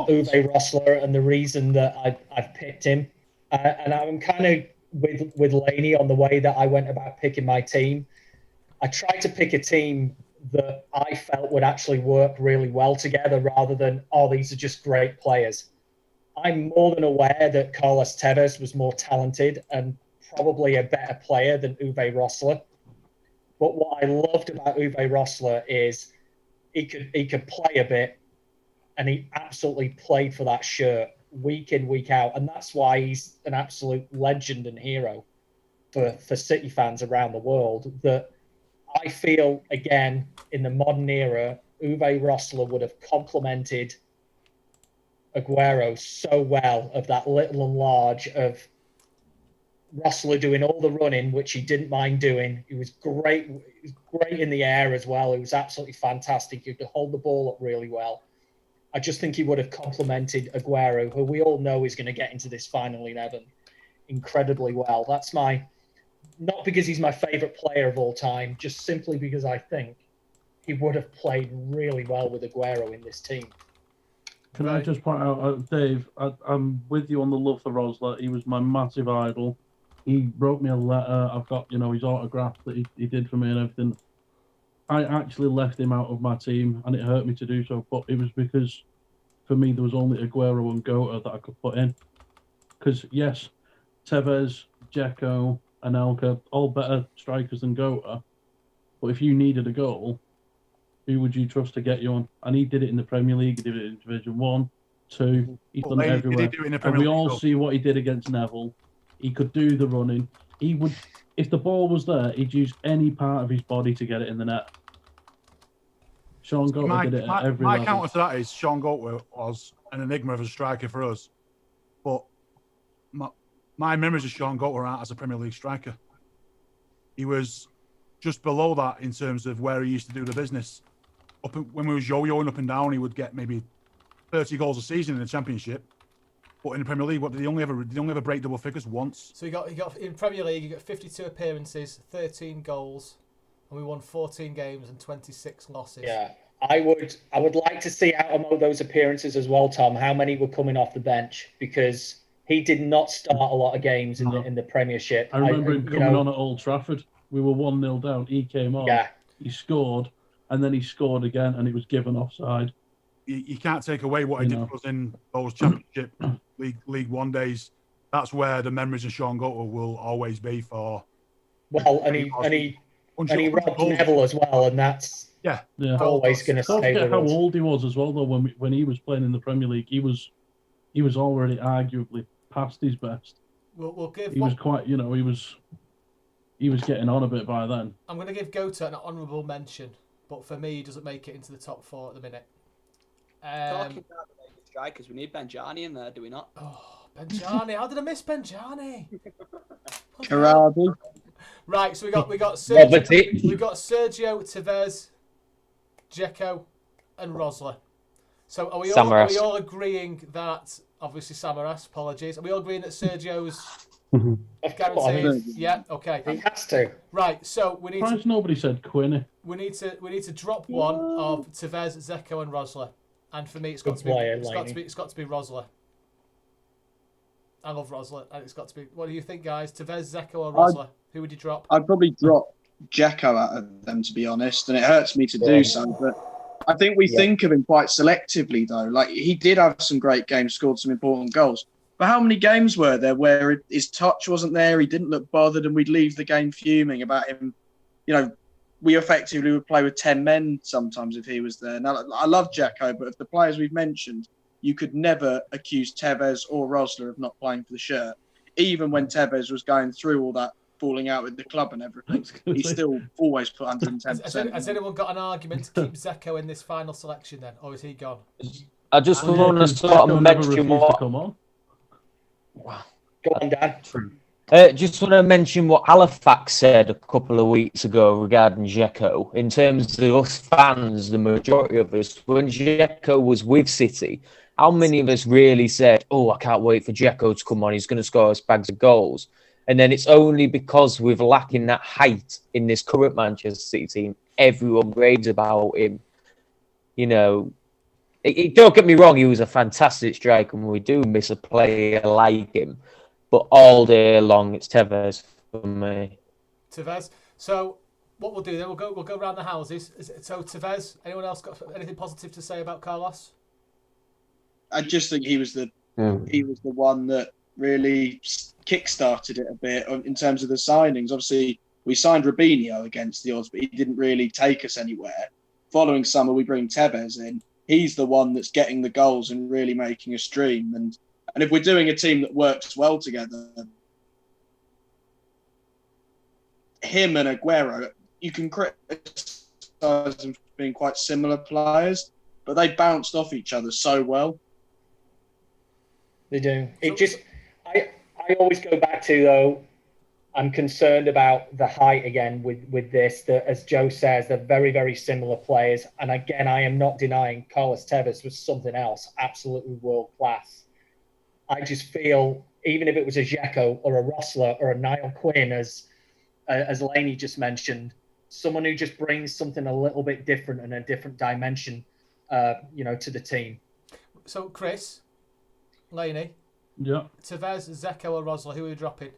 Uwe Rosler and the reason that I've picked him. And I'm kind of with Laney on the way that I went about picking my team. I tried to pick a team that I felt would actually work really well together rather than, these are just great players. I'm more than aware that Carlos Tevez was more talented and probably a better player than Uwe Rosler. But what I loved about Uwe Rosler is he could play a bit, and he absolutely played for that shirt week in, week out. And that's why he's an absolute legend and hero for City fans around the world. That I feel, again, in the modern era, Uwe Rosler would have complemented Aguero so well, of that little and large, of Rosler doing all the running, which he didn't mind doing. He was great. He was great in the air as well. He was absolutely fantastic. He could hold the ball up really well. I just think he would have complemented Aguero, who we all know is going to get into this final 11 incredibly well. That's not because he's my favourite player of all time, just simply because I think he would have played really well with Aguero in this team. Can I just point out, Dave, I'm with you on the love for Rosler. He was my massive idol. He wrote me a letter. I've got, his autograph that he did for me and everything. I actually left him out of my team, and it hurt me to do so, but it was because, for me, there was only Aguero and Gota that I could put in. Because, yes, Tevez, Dzeko, Anelka, all better strikers than Gota. But if you needed a goal, who would you trust to get you on? And he did it in the Premier League. He did it in Division 1, 2. He's done it He everywhere. did do it in the And Premier we League, all though. see what he did against Neville. He could do the running. He would, if the ball was there, he'd use any part of his body to get it in the net. Sean Gota did it at every my level. counter to that is Sean Goaltwell was an enigma of a striker for us. But my memories of Sean Goaltwell aren't as a Premier League striker. He was just below that in terms of where he used to do the business. When we was yo-yoing up and down, he would get maybe 30 goals a season in the Championship. But in the Premier League, what did he only ever break double figures once? So he got in Premier League, he got 52 appearances, 13 goals, and we won 14 games and 26 losses. Yeah, I would like to see out of those appearances as well, Tom. How many were coming off the bench? Because he did not start a lot of games in the Premiership. I remember him coming on at Old Trafford. We were 1-0 down. He came on. Yeah. He scored, and then he scored again, and it was given offside. You can't take away what he did for us in those Championship League One days. That's where the memories of Sean Goaltwell will always be for. Well, and he robbed Neville as well, and that's always going to Don't stay forget with how us. old he was as well, though. When he was playing in the Premier League, he was already arguably past his best. We'll give. He was quite, he was getting on a bit by then. I'm going to give Gota an honourable mention, but for me, he doesn't make it into the top 4 at the minute. Talking about the naked strikers, we need Benjani in there, do we not? Oh, Benjani! How did I miss Benjani? Karabi. Right, so we got Sergio, Roberty. we got Sergio, Tevez, Dzeko, and Rosler. So are we all agreeing that obviously Samaras? Apologies. Are we all agreeing that Sergio's guaranteed? Yeah. Okay. He has to. Right. So we need to. Nobody said Quinny. We need to drop one of Tevez, Dzeko, and Rosler. And for me, it's got to be Rosler. I love Rosler, and it's got to be. What do you think, guys? Tevez, Dzeko, or Rosler? Who would you drop? I'd probably drop Dzeko out of them, to be honest, and it hurts me to do so. But I think we think of him quite selectively, though. Like, he did have some great games, scored some important goals. But how many games were there where his touch wasn't there, he didn't look bothered, and we'd leave the game fuming about him? We effectively would play with 10 men sometimes if he was there. Now, I love Dzeko, but of the players we've mentioned, you could never accuse Tevez or Rosler of not playing for the shirt. Even when Tevez was going through all that falling out with the club and everything, he still always put 110%. Has anyone got an argument to keep Dzeko in this final selection then, or is he gone? I just want to sort of mention what. Go on, Dan. Just want to mention what Halifax said a couple of weeks ago regarding Dzeko. In terms of us fans, the majority of us, when Dzeko was with City, how many of us really said, "Oh, I can't wait for Dzeko to come on. He's going to score us bags of goals." And then it's only because we're lacking that height in this current Manchester City team, everyone raves about him. Don't get me wrong, he was a fantastic striker, and we do miss a player like him. But all day long, it's Tevez for me. Tevez. So what we'll do then, we'll go around the houses. So Tevez, anyone else got anything positive to say about Carlos? I just think he was the one that really kick-started it a bit in terms of the signings. Obviously, we signed Robinho against the odds, but he didn't really take us anywhere. Following summer, we bring Tevez in. He's the one that's getting the goals and really making us dream. And if we're doing a team that works well together, him and Aguero, you can criticise them for being quite similar players, but they bounced off each other so well. They do. I always go back to, though, I'm concerned about the height again with this. That, as Joe says, they're very, very similar players. And again, I am not denying Carlos Tevez was something else, absolutely world class. I just feel, even if it was a Dzeko or a Rosler or a Niall Quinn, as Laney just mentioned, someone who just brings something a little bit different and a different dimension, to the team. So, Chris, Laney, yeah, Tevez, Dzeko, or Rosler, who are you dropping?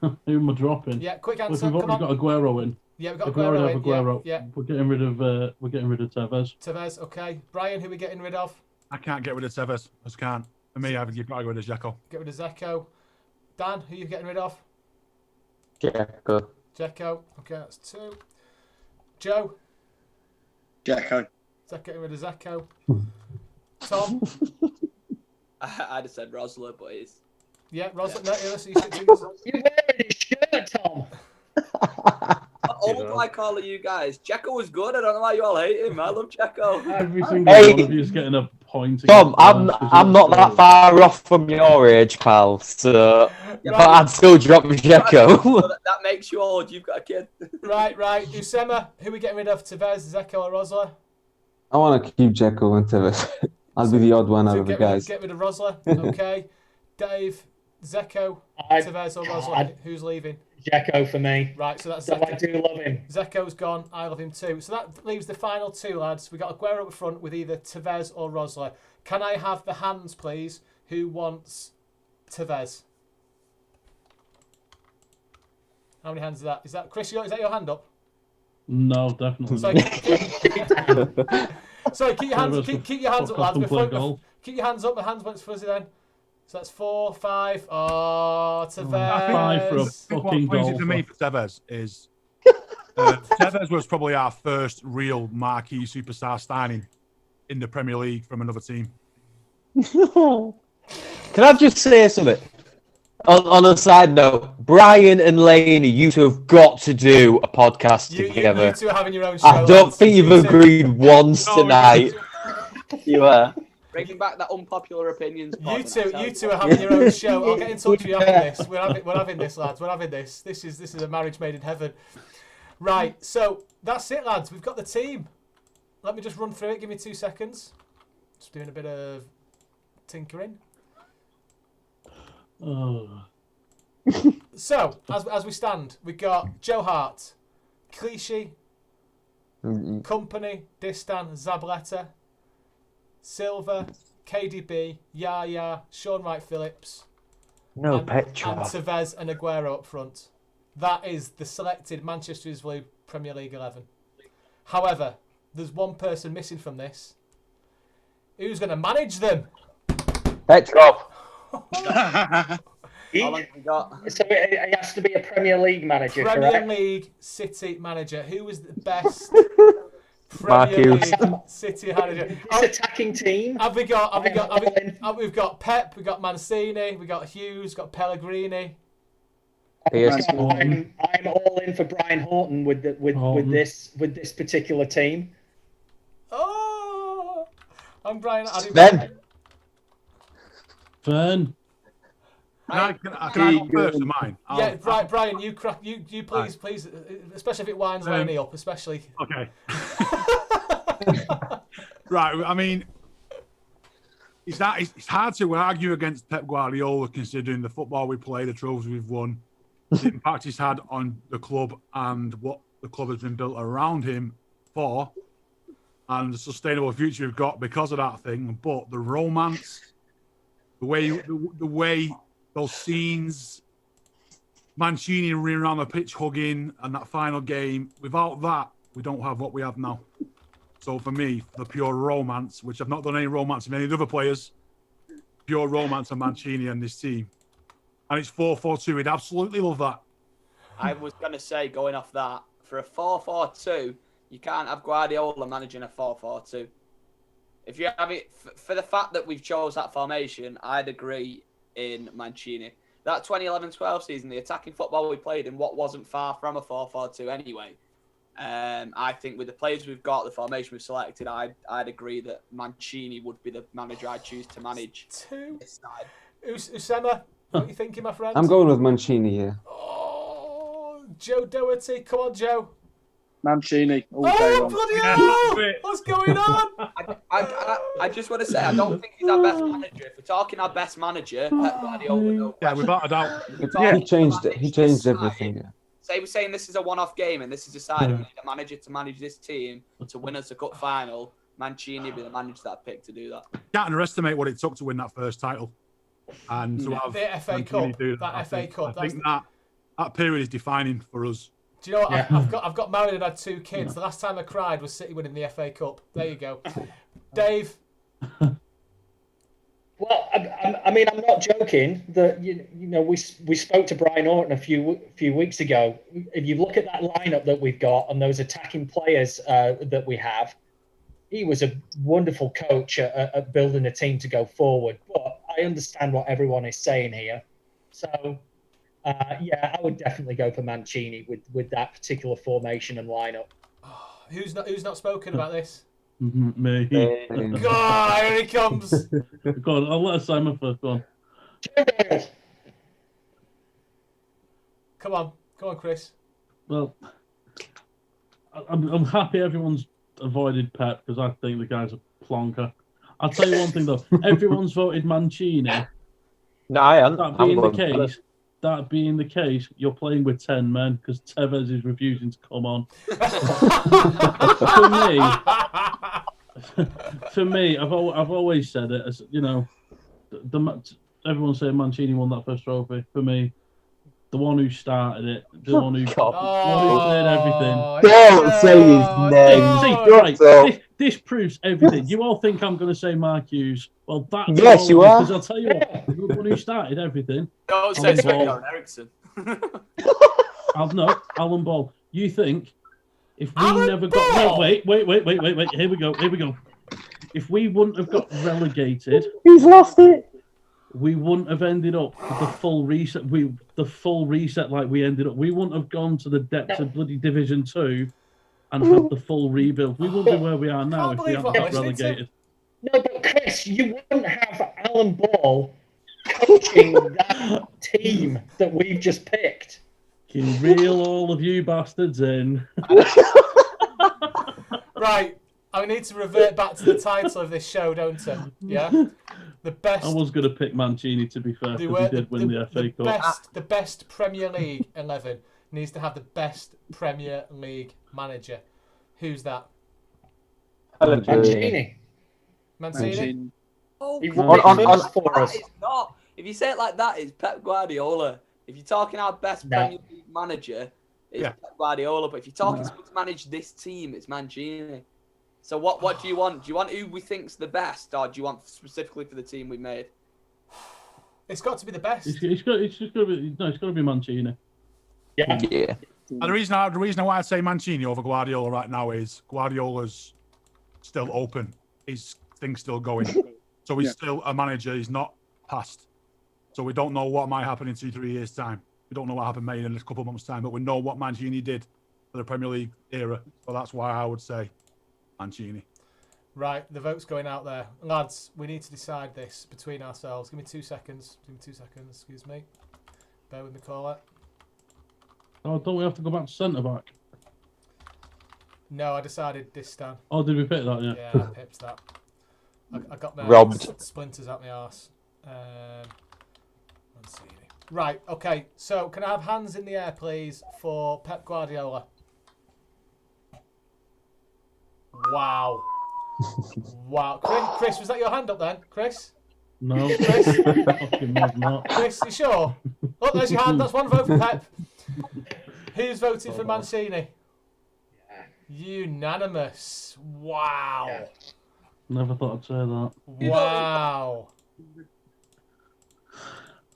Who am I dropping? Yeah, quick answer. Well, we've already got Aguero in. Yeah, we've got Aguero in. Aguero. Yeah. We're getting rid of Tevez. Tevez, okay. Brian, who are we getting rid of? I can't get rid of Tevez. I just can't. For me, you've got to get rid of Dzeko. Get rid of Dzeko. Dan, who are you getting rid of? Jacko. Jacko. Okay, that's 2. Joe? Jacko. Zach getting rid of Zacko. Tom? I'd have said Rosler, but he's... Yeah, Rosler. Yeah. No, listen, you should You're wearing his shirt, Tom. What old do I call you guys? Jacko was good. I don't know why you all hate him. I love Jacko. Every single Hey. one of you is getting a point. Tom, against us, I'm not that far off from your age, pal. So, but I'd still drop Jacko. So that makes you old. You've got a kid. Right. Usema, who are we getting rid of? Tevez, Zeko, or Rosler? I want to keep Jacko and Tevez. I'll be the odd one out So of the get rid, guys. get rid of Rosler. Okay. Dave, Zeko, Tevez, or Rosler? Who's leaving? Jacko for me. Right, so that's So I Zeko. do love him. Zeko's gone. I love him too. So that leaves the final 2 lads. We got Aguero up front with either Tevez or Rosler. Can I have the hands, please? Who wants Tevez? How many hands is that? Is that Chris? Is that your hand up? No, definitely. Sorry, sorry, keep your hands. Keep your hands up, lads. Keep your hands up. The hands went fuzzy then. So that's 4, 5. Oh, Tevez. 5 for a I think what fucking brings goal. it to me for Tevez is Tevez was probably our first real marquee superstar signing in the Premier League from another team. Can I just say something? On a side note, Brian and Laney, you two have got to do a podcast together. You two are having your own show. I don't lads. think you've You two- agreed once tonight. You are. Bringing back that unpopular opinions. You two are having your own show. I'll get in touch with you after this. We're having this, lads. We're having this. This is a marriage made in heaven. Right, so that's it, lads. We've got the team. Let me just run through it. Give me 2 seconds. Just doing a bit of tinkering. Oh. So, as we stand, we've got Joe Hart, Clichy, Company, Distan, Zabaleta, Silva, KDB, Yaya, Sean Wright Phillips, No, and Petra. Tevez and Aguero up front. That is the selected Manchester Blue Premier League 11. However, there's one person missing from this. Who's going to manage them? Petrov. How long have we got? So it has to be a Premier League manager, Premier correct? League City manager. Who was the best Mark Premier Hughes. League City manager? This attacking team. We've got Pep, we've got Mancini, we've got Hughes, got Pellegrini. I'm all in for Brian Horton with this particular team. Oh, I'm Brian. Ben. Can I go first of mine? Yeah, right, Brian. You please, especially if it winds Lenny up, especially. Okay. Right. I mean, it's hard to argue against Pep Guardiola considering the football we play, the trophies we've won, the impact he's had on the club, and what the club has been built around him for, and the sustainable future we've got because of that thing. But the romance, the way those scenes, Mancini running around the pitch hugging, and that final game, without that, we don't have what we have now. So for me, the pure romance, which I've not done any romance of any other players, pure romance of Mancini and this team. And it's 4-4-2. We'd absolutely love that. I was going to say, going off that, for a 4-4-2, you can't have Guardiola managing a 4-4-2. If you have it, for the fact that we've chose that formation, I'd agree in Mancini. That 2011-12 season, the attacking football we played in what wasn't far from a 4-4-2 anyway. I think with the players we've got, the formation we've selected, I'd agree that Mancini would be the manager I'd choose to manage this side. Usema, what are you thinking, my friend? I'm going with Mancini, yeah. Oh, Joe Doherty. Come on, Joe. Mancini. All day Oh, long. bloody hell! What's going on? I just want to say, I don't think he's our best manager. If we're talking our best manager, Pep Guardiola, no Yeah, question. without a doubt. He changed everything, yeah. Say we're saying this is a one-off game and this is a side, we need a manager to manage this team to win us a cup final. Mancini would be the manager that I picked to do that. Can't underestimate what it took to win that first title. And to have The FA Mancini Cup. do That FA Cup. I think that period is defining for us. Do you know what? I've got married and had 2 kids. The last time I cried was City winning the FA Cup. There you go. Dave. Well, I mean, I'm not joking. We spoke to Brian Orton a few weeks ago. If you look at that lineup that we've got and those attacking players that we have, he was a wonderful coach at building a team to go forward. But I understand what everyone is saying here. So, I would definitely go for Mancini with that particular formation and lineup. Who's not spoken about this? Me. God, here he comes. Go on, I'll let Simon first. Go on. Come on, Chris. Well, I'm happy everyone's avoided Pep because I think the guy's a plonker. I'll tell you one thing though, everyone's voted Mancini. No, I haven't. That being the case, you're playing with 10 men because Tevez is refusing to come on. For me, I've always said it as everyone's saying Mancini won that first trophy. For me, the one who started it, the one who played everything. Don't say his name. See, right, this proves everything. You all think I'm going to say Mark Hughes. Well, that's yes, you are. Because I'll tell you what, the one who started everything. Don't say Sven-Göran Eriksson. Alan Ball. You think if we Alan never Ball? got wait. Here we go. If we wouldn't have got relegated, He's lost it. we wouldn't have ended up with the full reset. The full reset like we ended up. We wouldn't have gone to the depths of bloody Division 2 and had the full rebuild. We wouldn't be where we are now if we hadn't got relegated. No, but Chris, you wouldn't have Alan Ball coaching that team that we've just picked. Can you reel all of you bastards in? Right, I need to revert back to the title of this show, don't I? Yeah? The best. I was going to pick Mancini, to be fair, because he did win the FA Cup. The best Premier League 11 needs to have the best Premier League manager. Who's that? Mancini. Mancini? Oh, He come won on, it first for that us. is not. If you say it like that, it's Pep Guardiola. If you're talking our best Premier League manager, it's Pep Guardiola. But if you're talking to manage this team, it's Mancini. So what do you want? Do you want who we think's the best, or do you want specifically for the team we made? It's got to be the best. It's got to be Mancini. Yeah. And the reason why I'd say Mancini over Guardiola right now is Guardiola's still open. His thing's still going. So he's still a manager. He's not past. So we don't know what might happen in 2-3 years' time. We don't know what happened maybe in a couple of months' time, but we know what Mancini did for the Premier League era. So that's why I would say Mancini. Right, the vote's going out there. Lads, we need to decide this between ourselves. Give me 2 seconds. Excuse me. Bear with me, caller. Oh, don't we have to go back to centre-back? No, I decided this time. Oh, did we pick that? Yeah, I pipped that. I got my Robbed. splinters at my arse. Right, okay. So, can I have hands in the air, please, for Pep Guardiola? Wow. Wow. Chris, was that your hand up then? Chris? No. Chris? Fucking was not. Chris, you sure? Look, there's your hand. That's one vote for Pep. Who's voted for Mancini? Unanimous. Wow. Never thought I'd say that. Wow.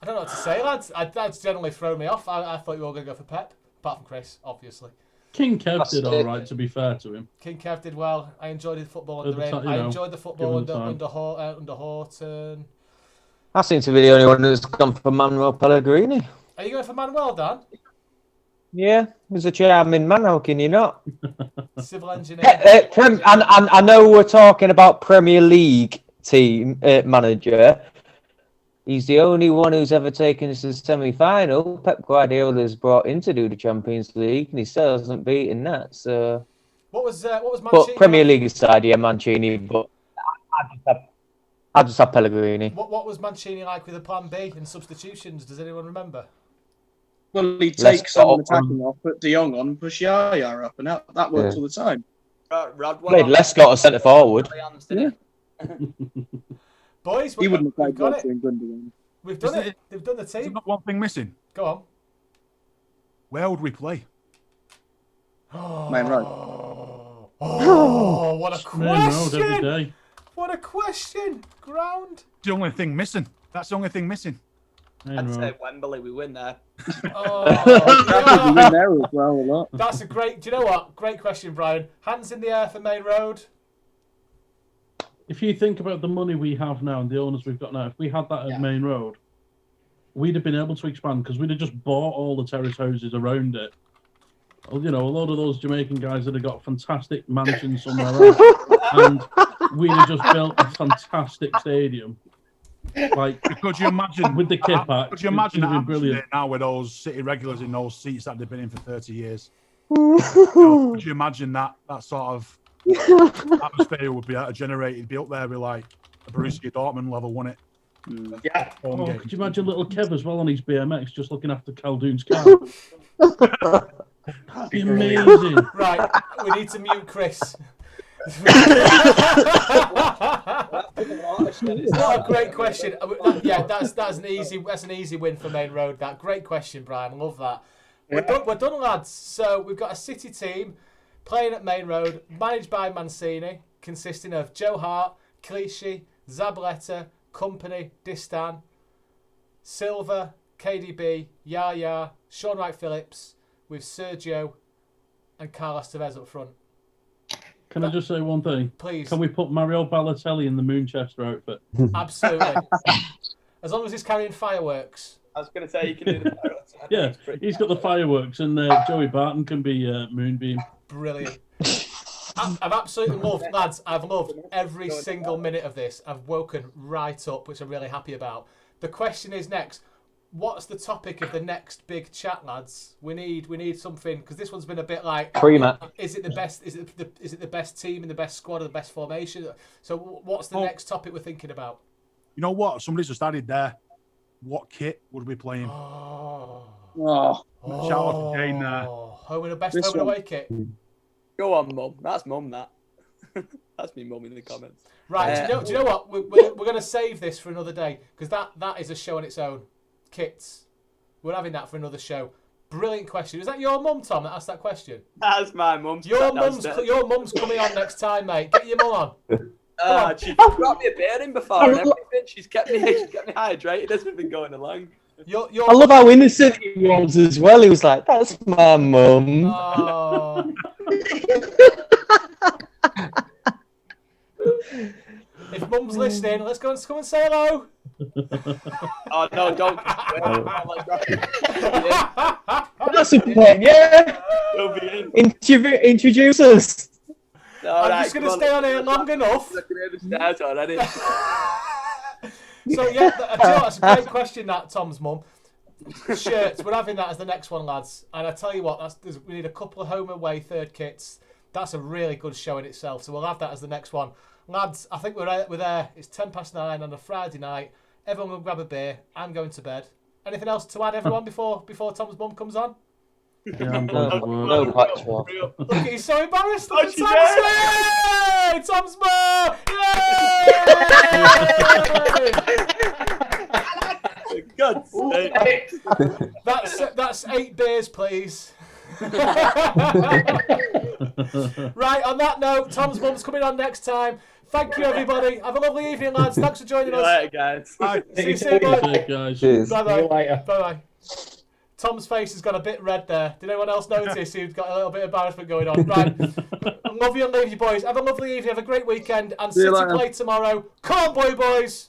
I don't know what to say, lads. That's generally thrown me off. I thought you were all going to go for Pep, apart from Chris, obviously. King Kev did all right, to be fair to him. King Kev did well. I enjoyed the football under him. I enjoyed the football under Horton. I seem to be the only one who's gone for Manuel Pellegrini. Are you going for Manuel, Dan? Yeah, he's a charming man. How can you not? Civil engineer. I know we're talking about Premier League team manager. He's the only one who's ever taken us to the semi-final. Pep Guardiola's brought in to do the Champions League, and he still hasn't beaten that. So, what was Mancini? But Premier League side, yeah, Mancini. But I just have Pellegrini. What was Mancini like with a plan B and substitutions? Does anyone remember? Well, he'd take someone attacking off, put De Jong on, push Yaya up, and that worked all the time. Played Lescott as centre forward. Yeah. Boys, he wouldn't have we've played got it. Gundogan. We've done it. They've done the team. There's not one thing missing. Go on. Where would we play? Man, right. Oh, what a Man Road every question! day. What a question! Ground. the only thing missing. That's the only thing missing. I'd say Wembley, we win there. Oh, We win there as well a lot. that's a great. Do you know what? Great question, Brian. Hands in the air for Main Road. If you think about the money we have now and the owners we've got now, if we had that at Main Road, we'd have been able to expand because we'd have just bought all the terrace houses around it. You know, a lot of those Jamaican guys that have got fantastic mansions somewhere else, and we'd have just built a fantastic stadium. Like, could you imagine with the kit back? Could you imagine that brilliant now with those City regulars in those seats that they've been in for 30 years? Could you imagine that sort of atmosphere would be generated? It'd be up there with like a Borussia Dortmund level, wouldn't it? Yeah. Oh, could you imagine little Kev as well on his BMX just looking after Caldoon's car? That'd be amazing. Right, we need to mute Chris. What a great question. Yeah, that's an easy win for Main Road. That great question, Brian. Love that. We're done, lads. So we've got a City team playing at Main Road, managed by Mancini, consisting of Joe Hart, Clichy, Zabaleta, Company, Distan, Silva, KDB, Yaya, Sean Wright Phillips, with Sergio and Carlos Tevez up front. Can I just say one thing? Please. Can we put Mario Balotelli in the Moonchester outfit? Absolutely. As long as he's carrying fireworks. I was going to say you can do the fireworks. Yeah, he's got the fireworks, and Joey Barton can be Moonbeam. Brilliant. I've absolutely loved, lads, I've loved every single minute of this. I've woken right up, which I'm really happy about. The question is next, what's the topic of the next big chat, lads? We need something, because this one's been a bit like, is it the best? Is it the best team in the best squad or the best formation? So what's the next topic we're thinking about? You know what? Somebody's just added there. What kit would we play in? Oh. Shout out to Jane there. Home and best home and away kit. Go on, Mum. That's Mum, that. That's me, Mum, in the comments. Right, do you know what? We're going to save this for another day, because that is a show on its own. Kits. We're having that for another show. Brilliant question. Is that your mum, Tom, that asked that question? That's my mum. Your mum's coming on next time, mate. Get your mum on. She brought me a beer in before and everything. She's kept me hydrated. Hasn't been going along. I love how innocent he was as well. He was like, "That's my mum." Oh. If mum's listening, let's go and come and say hello. Oh no, don't. That's a point, yeah. Introduce us. I'm just going to stay on here long enough. I can hear the stairs already. So yeah, that's a great question, that Tom's mum. Shirts, we're having that as the next one, lads. And I tell you what, we need a couple of home and away third kits. That's a really good show in itself. So we'll have that as the next one. Lads, I think we're there. It's 9:10 on a Friday night. Everyone will grab a beer. I'm going to bed. Anything else to add, everyone, before Tom's mum comes on? Yeah, I'm going to work. No patchwork. Look, he's so embarrassed. Look at Tom's mum! Yay! God's sake. That's 8 beers, please. Right, on that note, Tom's mum's coming on next time. Thank you, everybody. Have a lovely evening, lads. Thanks for joining us. Later, guys. Bye. See you soon, bye. Guys. Cheers. Bye-bye. Bye-bye. Tom's face has got a bit red there. Did anyone else notice he's got a little bit of embarrassment going on? Right. Love you and leave you, boys. Have a lovely evening. Have a great weekend. And City play tomorrow. Come on, boys.